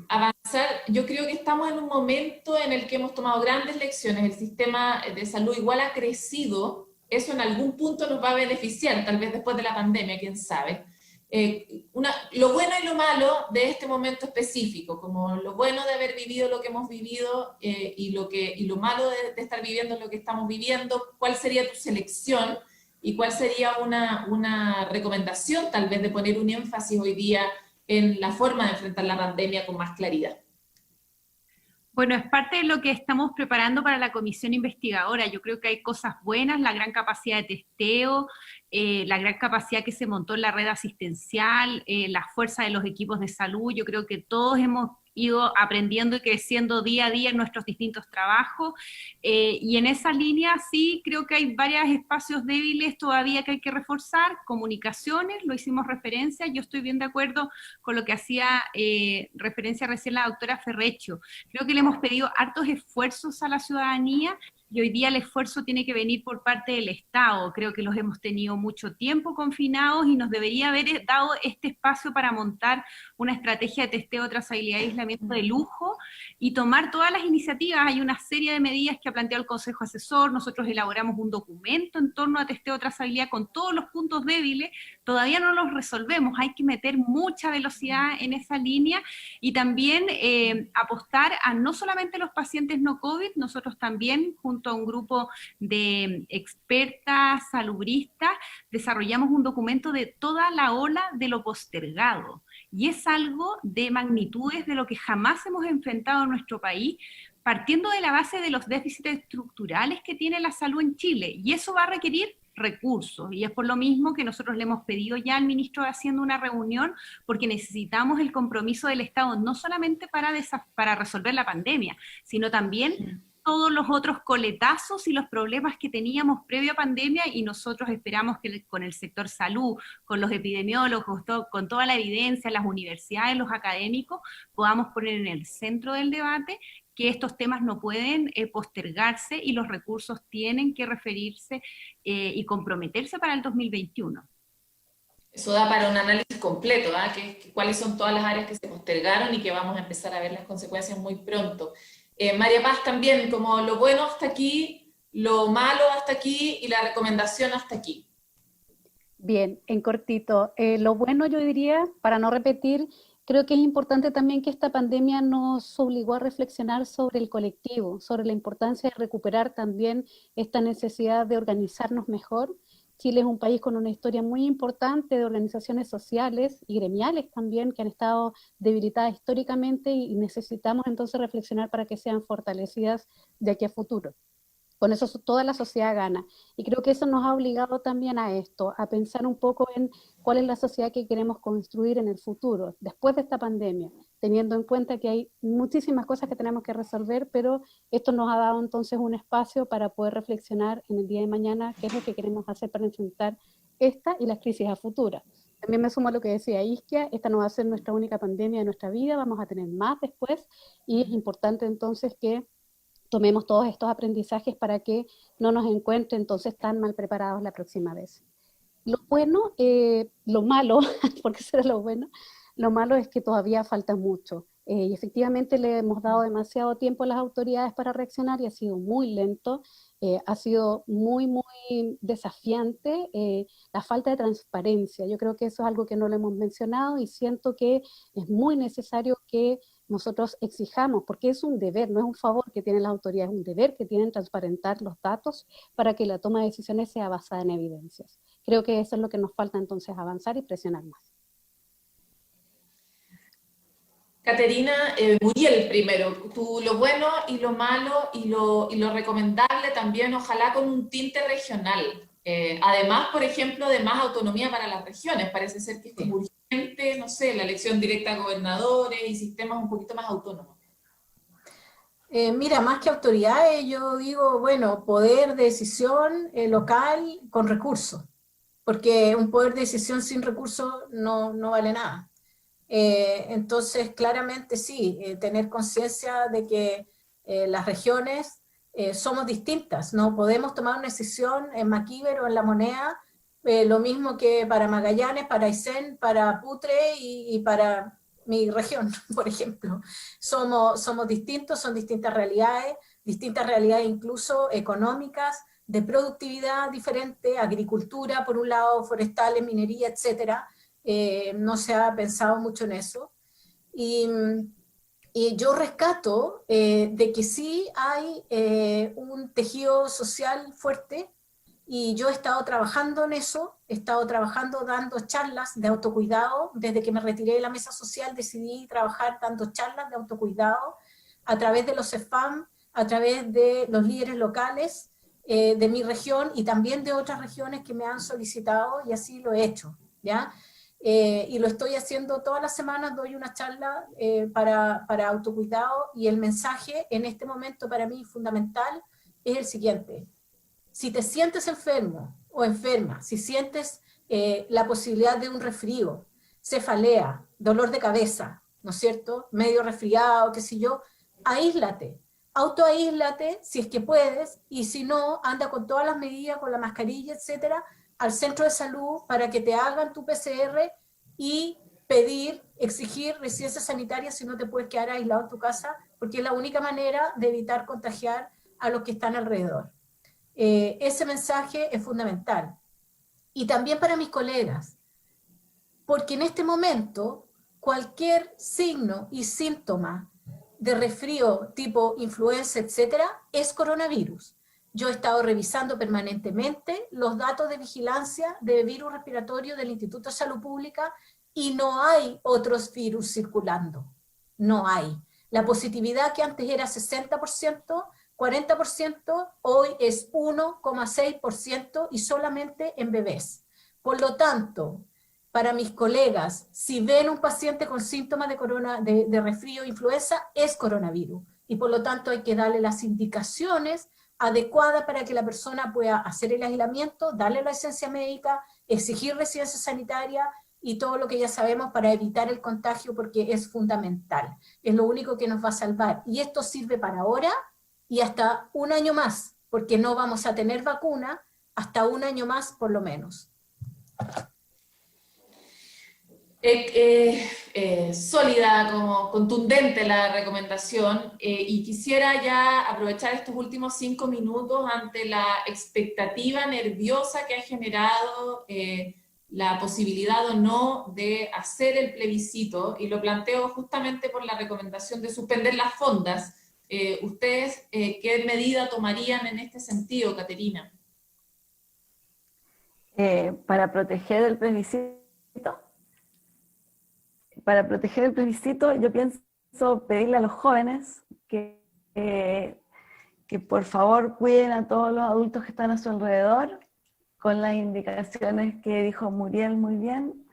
avanzar, yo creo que estamos en un momento en el que hemos tomado grandes lecciones, el sistema de salud igual ha crecido, eso en algún punto nos va a beneficiar, tal vez después de la pandemia, quién sabe. Lo bueno y lo malo de este momento específico, como lo bueno de haber vivido lo que hemos vivido y lo malo de estar viviendo lo que estamos viviendo, ¿cuál sería tu selección? ¿Y cuál sería una recomendación tal vez de poner un énfasis hoy día en la forma de enfrentar la pandemia con más claridad? Bueno, es parte de lo que estamos preparando para la comisión investigadora. Yo creo que hay cosas buenas, la gran capacidad de testeo, la gran capacidad que se montó en la red asistencial, la fuerza de los equipos de salud. Yo creo que todos hemos ido aprendiendo y creciendo día a día en nuestros distintos trabajos, y en esa línea sí creo que hay varios espacios débiles todavía que hay que reforzar. Comunicaciones, lo hicimos referencia, yo estoy bien de acuerdo con lo que hacía referencia recién la doctora Ferreccio. Creo que le hemos pedido hartos esfuerzos a la ciudadanía, y hoy día el esfuerzo tiene que venir por parte del Estado. Creo que los hemos tenido mucho tiempo confinados y nos debería haber dado este espacio para montar una estrategia de testeo, trazabilidad y aislamiento de lujo y tomar todas las iniciativas. Hay una serie de medidas que ha planteado el Consejo Asesor, nosotros elaboramos un documento en torno a testeo, trazabilidad con todos los puntos débiles, todavía no los resolvemos, hay que meter mucha velocidad en esa línea y también apostar a no solamente los pacientes no COVID, nosotros también, junto a un grupo de expertas salubristas, desarrollamos un documento de toda la ola de lo postergado, y es algo de magnitudes de lo que jamás hemos enfrentado en nuestro país, partiendo de la base de los déficits estructurales que tiene la salud en Chile, y eso va a requerir recursos, y es por lo mismo que nosotros le hemos pedido ya al ministro haciendo una reunión, porque necesitamos el compromiso del Estado, no solamente para resolver la pandemia, sino también todos los otros coletazos y los problemas que teníamos previo a pandemia, y nosotros esperamos que con el sector salud, con los epidemiólogos, con toda la evidencia, las universidades, los académicos, podamos poner en el centro del debate que estos temas no pueden postergarse y los recursos tienen que referirse y comprometerse para el 2021. Eso da para un análisis completo, cuáles son todas las áreas que se postergaron y que vamos a empezar a ver las consecuencias muy pronto. María Paz, también, como lo bueno hasta aquí, lo malo hasta aquí y la recomendación hasta aquí. Bien, en cortito. Lo bueno yo diría, para no repetir, creo que es importante también que esta pandemia nos obligó a reflexionar sobre el colectivo, sobre la importancia de recuperar también esta necesidad de organizarnos mejor. Chile es un país con una historia muy importante de organizaciones sociales y gremiales también que han estado debilitadas históricamente y necesitamos entonces reflexionar para que sean fortalecidas de aquí a futuro. Con eso toda la sociedad gana. Y creo que eso nos ha obligado también a esto, a pensar un poco en cuál es la sociedad que queremos construir en el futuro, después de esta pandemia, teniendo en cuenta que hay muchísimas cosas que tenemos que resolver, pero esto nos ha dado entonces un espacio para poder reflexionar en el día de mañana qué es lo que queremos hacer para enfrentar esta y las crisis a futuras. También me sumo a lo que decía Isquia, esta no va a ser nuestra única pandemia de nuestra vida, vamos a tener más después, y es importante entonces que tomemos todos estos aprendizajes para que no nos encuentre entonces tan mal preparados la próxima vez. Lo bueno, lo malo, porque será lo bueno, lo malo es que todavía falta mucho. Y efectivamente le hemos dado demasiado tiempo a las autoridades para reaccionar y ha sido muy lento, ha sido muy, muy desafiante la falta de transparencia. Yo creo que eso es algo que no lo hemos mencionado y siento que es muy necesario que nosotros exijamos, porque es un deber, no es un favor que tienen las autoridades, es un deber que tienen transparentar los datos para que la toma de decisiones sea basada en evidencias. Creo que eso es lo que nos falta entonces avanzar y presionar más. Caterina, Muriel primero, tú lo bueno y lo malo y lo recomendable también, ojalá con un tinte regional. Además, por ejemplo, de más autonomía para las regiones, parece ser que es como urgente, no sé, la elección directa a gobernadores y sistemas un poquito más autónomos. Mira, más que autoridades, yo digo, bueno, poder de decisión local con recursos, porque un poder de decisión sin recursos no vale nada. Entonces, claramente sí, tener conciencia de que las regiones somos distintas, no podemos tomar una decisión en Maquíver o en La Moneda, lo mismo que para Magallanes, para Aysén, para Putre y para mi región, por ejemplo. Somos distintos, son distintas realidades incluso económicas, de productividad diferente, agricultura por un lado, forestales, minería, etcétera. No se ha pensado mucho en eso. Y yo rescato de que sí hay un tejido social fuerte, y yo he estado trabajando en eso, he estado trabajando dando charlas de autocuidado. Desde que me retiré de la mesa social decidí trabajar dando charlas de autocuidado a través de los CEFAM, a través de los líderes locales de mi región y también de otras regiones que me han solicitado, y así lo he hecho, ¿ya? Y lo estoy haciendo todas las semanas, doy una charla para autocuidado, y el mensaje en este momento para mí fundamental es el siguiente: si te sientes enfermo o enferma, si sientes la posibilidad de un resfrío, cefalea, dolor de cabeza, ¿no es cierto?, medio resfriado, qué sé yo, aíslate, autoaíslate si es que puedes, y si no, anda con todas las medidas, con la mascarilla, etcétera, al centro de salud para que te hagan tu PCR y pedir, exigir residencia sanitaria si no te puedes quedar aislado en tu casa, porque es la única manera de evitar contagiar a los que están alrededor. Ese mensaje es fundamental. Y también para mis colegas, porque en este momento cualquier signo y síntoma de resfrío tipo influenza, etcétera, es coronavirus. Yo he estado revisando permanentemente los datos de vigilancia de virus respiratorio del Instituto de Salud Pública y no hay otros virus circulando. No hay. La positividad que antes era 60%, 40%, hoy es 1,6% y solamente en bebés. Por lo tanto, para mis colegas, si ven un paciente con síntomas de resfrío o influenza, es coronavirus. Y por lo tanto hay que darle las indicaciones adecuadas para que la persona pueda hacer el aislamiento, darle la licencia médica, exigir residencia sanitaria y todo lo que ya sabemos para evitar el contagio, porque es fundamental. Es lo único que nos va a salvar. Y esto sirve para ahora y hasta un año más, porque no vamos a tener vacuna hasta un año más por lo menos. Sólida, como contundente la recomendación, y quisiera ya aprovechar estos últimos 5 minutos ante la expectativa nerviosa que ha generado la posibilidad o no de hacer el plebiscito, y lo planteo justamente por la recomendación de suspender las fondas. ¿Ustedes qué medida tomarían en este sentido, Caterina? Para proteger el plebiscito. Para proteger el plebiscito, yo pienso pedirle a los jóvenes que por favor cuiden a todos los adultos que están a su alrededor, con las indicaciones que dijo Muriel muy bien.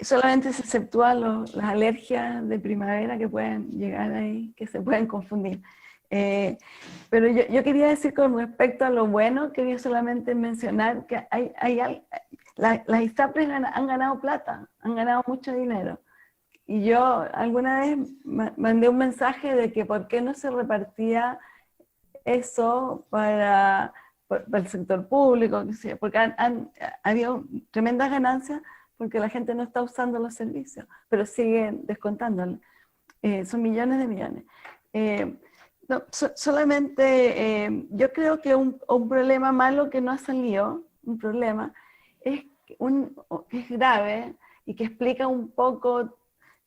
Solamente se exceptúan las alergias de primavera que pueden llegar ahí, que se pueden confundir. Pero yo quería decir con respecto a lo bueno, quería solamente mencionar que las ISAPRES han ganado plata, han ganado mucho dinero. Y yo alguna vez mandé un mensaje de que por qué no se repartía eso para el sector público, porque han habido tremendas ganancias porque la gente no está usando los servicios, pero siguen descontándolo. Son millones de millones. No, solamente yo creo que un problema malo que no ha salido, un problema, que es grave y que explica un poco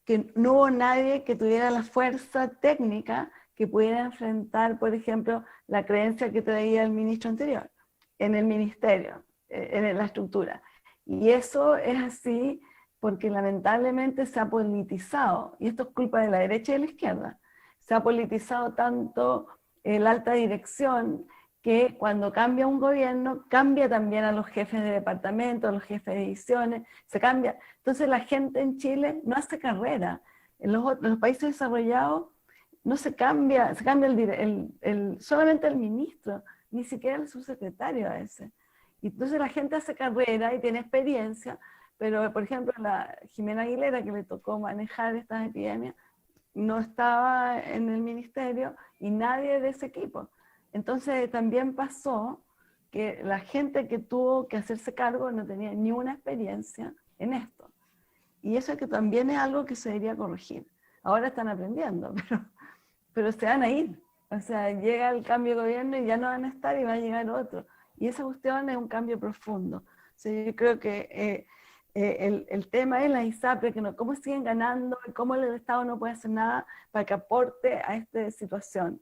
que no hubo nadie que tuviera la fuerza técnica que pudiera enfrentar, por ejemplo, la creencia que traía el ministro anterior, en el ministerio, en la estructura. Y eso es así porque lamentablemente se ha politizado, y esto es culpa de la derecha y de la izquierda, se ha politizado tanto la alta dirección, que cuando cambia un gobierno, cambia también a los jefes de departamento, a los jefes de divisiones, se cambia. Entonces la gente en Chile no hace carrera. En los países desarrollados no se cambia solamente el ministro, ni siquiera el subsecretario a veces. Y entonces la gente hace carrera y tiene experiencia, pero por ejemplo la Jimena Aguilera, que le tocó manejar estas epidemias, no estaba en el ministerio y nadie de ese equipo. Entonces también pasó que la gente que tuvo que hacerse cargo no tenía ni una experiencia en esto. Y eso que también es algo que se debería corregir. Ahora están aprendiendo, pero se van a ir. O sea, llega el cambio de gobierno y ya no van a estar y va a llegar otro. Y esa cuestión es un cambio profundo. O sea, yo creo que el tema es la ISAPRE, que cómo siguen ganando y cómo el Estado no puede hacer nada para que aporte a esta situación.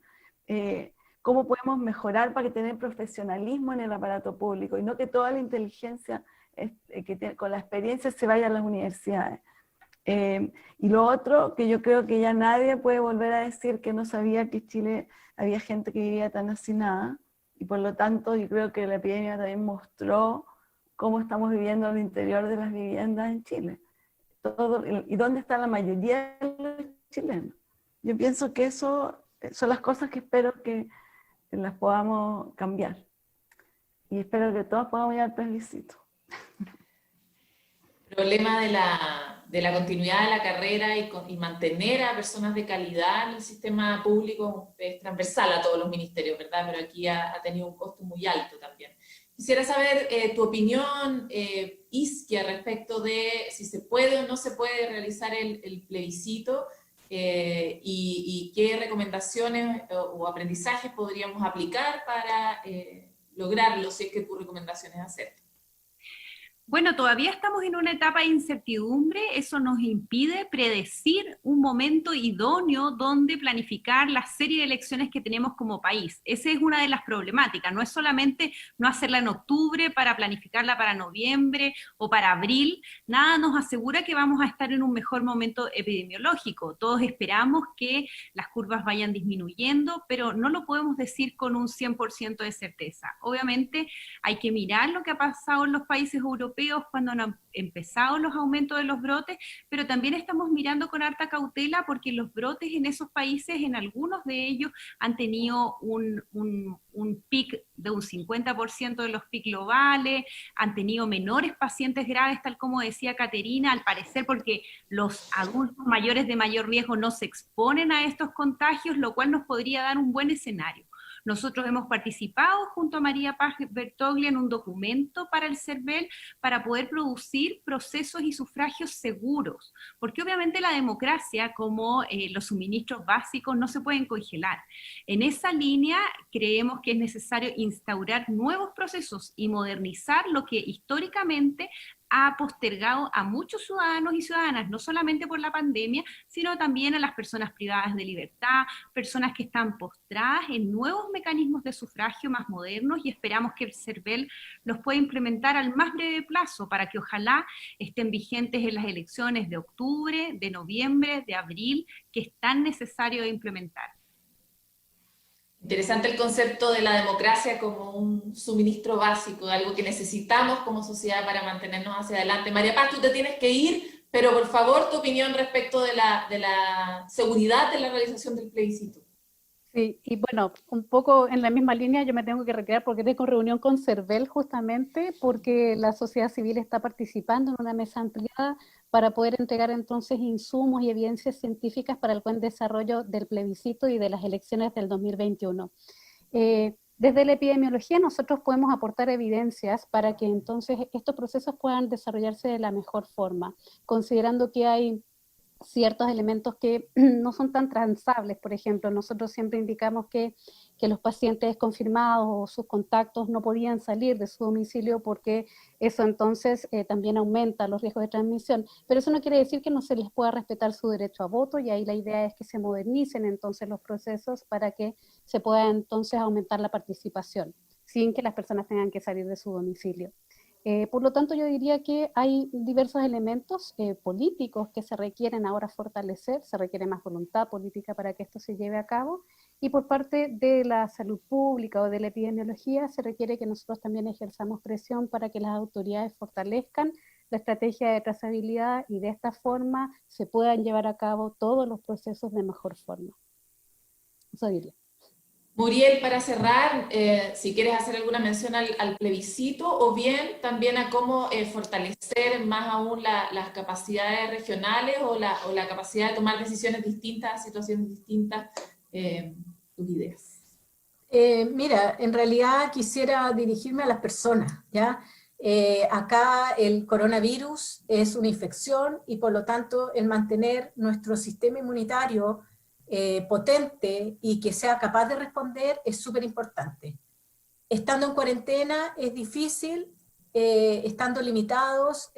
Cómo podemos mejorar para tener profesionalismo en el aparato público y no que toda la inteligencia con la experiencia se vaya a las universidades. Y lo otro, que yo creo que ya nadie puede volver a decir que no sabía que en Chile había gente que vivía tan hacinada, y por lo tanto yo creo que la epidemia también mostró cómo estamos viviendo al interior de las viviendas en Chile. Y dónde está la mayoría de los chilenos. Yo pienso que eso son las cosas que espero que las podamos cambiar. Y espero que todos podamos ir al plebiscito. Problema de la continuidad de la carrera y mantener a personas de calidad en el sistema público es transversal a todos los ministerios, ¿verdad? Pero aquí ha tenido un costo muy alto también. Quisiera saber tu opinión, Isquia, respecto de si se puede o no se puede realizar el plebiscito y qué recomendaciones o aprendizajes podríamos aplicar para lograrlo, si es que tu recomendación es hacer. Bueno, todavía estamos en una etapa de incertidumbre, eso nos impide predecir un momento idóneo donde planificar la serie de elecciones que tenemos como país. Esa es una de las problemáticas, no es solamente no hacerla en octubre para planificarla para noviembre o para abril, nada nos asegura que vamos a estar en un mejor momento epidemiológico. Todos esperamos que las curvas vayan disminuyendo, pero no lo podemos decir con un 100% de certeza. Obviamente hay que mirar lo que ha pasado en los países europeos cuando han empezado los aumentos de los brotes, pero también estamos mirando con harta cautela porque los brotes en esos países, en algunos de ellos, han tenido un pic de un 50% de los pics globales, han tenido menores pacientes graves, tal como decía Caterina, al parecer porque los adultos mayores de mayor riesgo no se exponen a estos contagios, lo cual nos podría dar un buen escenario. Nosotros hemos participado junto a María Paz Bertoglia en un documento para el CERVEL para poder producir procesos y sufragios seguros, porque obviamente la democracia, como los suministros básicos, no se pueden congelar. En esa línea creemos que es necesario instaurar nuevos procesos y modernizar lo que históricamente ha postergado a muchos ciudadanos y ciudadanas, no solamente por la pandemia, sino también a las personas privadas de libertad, personas que están postradas en nuevos mecanismos de sufragio más modernos, y esperamos que el CERVEL los pueda implementar al más breve plazo para que ojalá estén vigentes en las elecciones de octubre, de noviembre, de abril, que es tan necesario implementar. Interesante el concepto de la democracia como un suministro básico, algo que necesitamos como sociedad para mantenernos hacia adelante. María Paz, tú te tienes que ir, pero por favor tu opinión respecto de la seguridad de la realización del plebiscito. Sí, y bueno, un poco en la misma línea yo me tengo que retirar porque tengo reunión con CERVEL justamente porque la sociedad civil está participando en una mesa ampliada para poder entregar entonces insumos y evidencias científicas para el buen desarrollo del plebiscito y de las elecciones del 2021. Desde la epidemiología nosotros podemos aportar evidencias para que entonces estos procesos puedan desarrollarse de la mejor forma, considerando que hay ciertos elementos que no son tan transables. Por ejemplo, nosotros siempre indicamos que los pacientes confirmados o sus contactos no podían salir de su domicilio porque eso entonces también aumenta los riesgos de transmisión, pero eso no quiere decir que no se les pueda respetar su derecho a voto, y ahí la idea es que se modernicen entonces los procesos para que se pueda entonces aumentar la participación, sin que las personas tengan que salir de su domicilio. Por lo tanto, yo diría que hay diversos elementos políticos que se requieren ahora fortalecer, se requiere más voluntad política para que esto se lleve a cabo, y por parte de la salud pública o de la epidemiología se requiere que nosotros también ejerzamos presión para que las autoridades fortalezcan la estrategia de trazabilidad y de esta forma se puedan llevar a cabo todos los procesos de mejor forma. Eso diría. Muriel, para cerrar, si quieres hacer alguna mención al plebiscito o bien también a cómo fortalecer más aún las capacidades regionales o la capacidad de tomar decisiones distintas, situaciones distintas, tus ideas. Mira, en realidad quisiera dirigirme a las personas, ¿ya? Acá el coronavirus es una infección y por lo tanto el mantener nuestro sistema inmunitario potente y que sea capaz de responder es súper importante. Estando en cuarentena es difícil, estando limitados,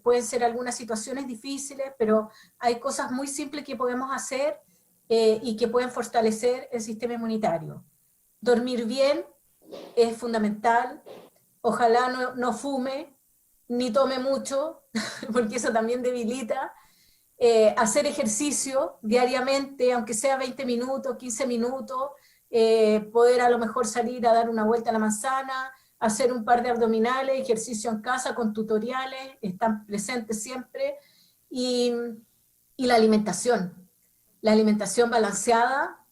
pueden ser algunas situaciones difíciles, pero hay cosas muy simples que podemos hacer y que pueden fortalecer el sistema inmunitario. Dormir bien es fundamental, ojalá no fume, ni tome mucho, porque eso también debilita. Hacer ejercicio diariamente, aunque sea 20 minutos, 15 minutos, poder a lo mejor salir a dar una vuelta a la manzana, hacer un par de abdominales, ejercicio en casa con tutoriales, están presentes siempre, y la alimentación balanceada,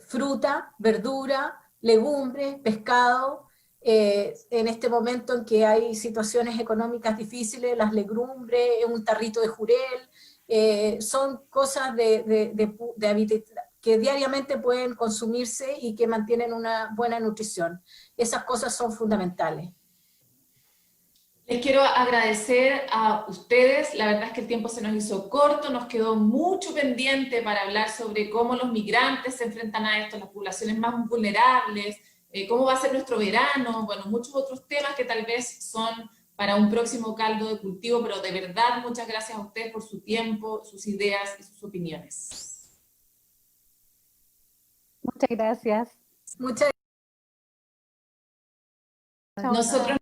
fruta, verdura, legumbres, pescado. En este momento en que hay situaciones económicas difíciles, las legumbres, un tarrito de jurel, son cosas que diariamente pueden consumirse y que mantienen una buena nutrición. Esas cosas son fundamentales. Les quiero agradecer a ustedes, la verdad es que el tiempo se nos hizo corto, nos quedó mucho pendiente para hablar sobre cómo los migrantes se enfrentan a esto, las poblaciones más vulnerables, cómo va a ser nuestro verano, bueno, muchos otros temas que tal vez son para un próximo caldo de cultivo, pero de verdad muchas gracias a ustedes por su tiempo, sus ideas y sus opiniones. Muchas gracias. Muchas Nosotros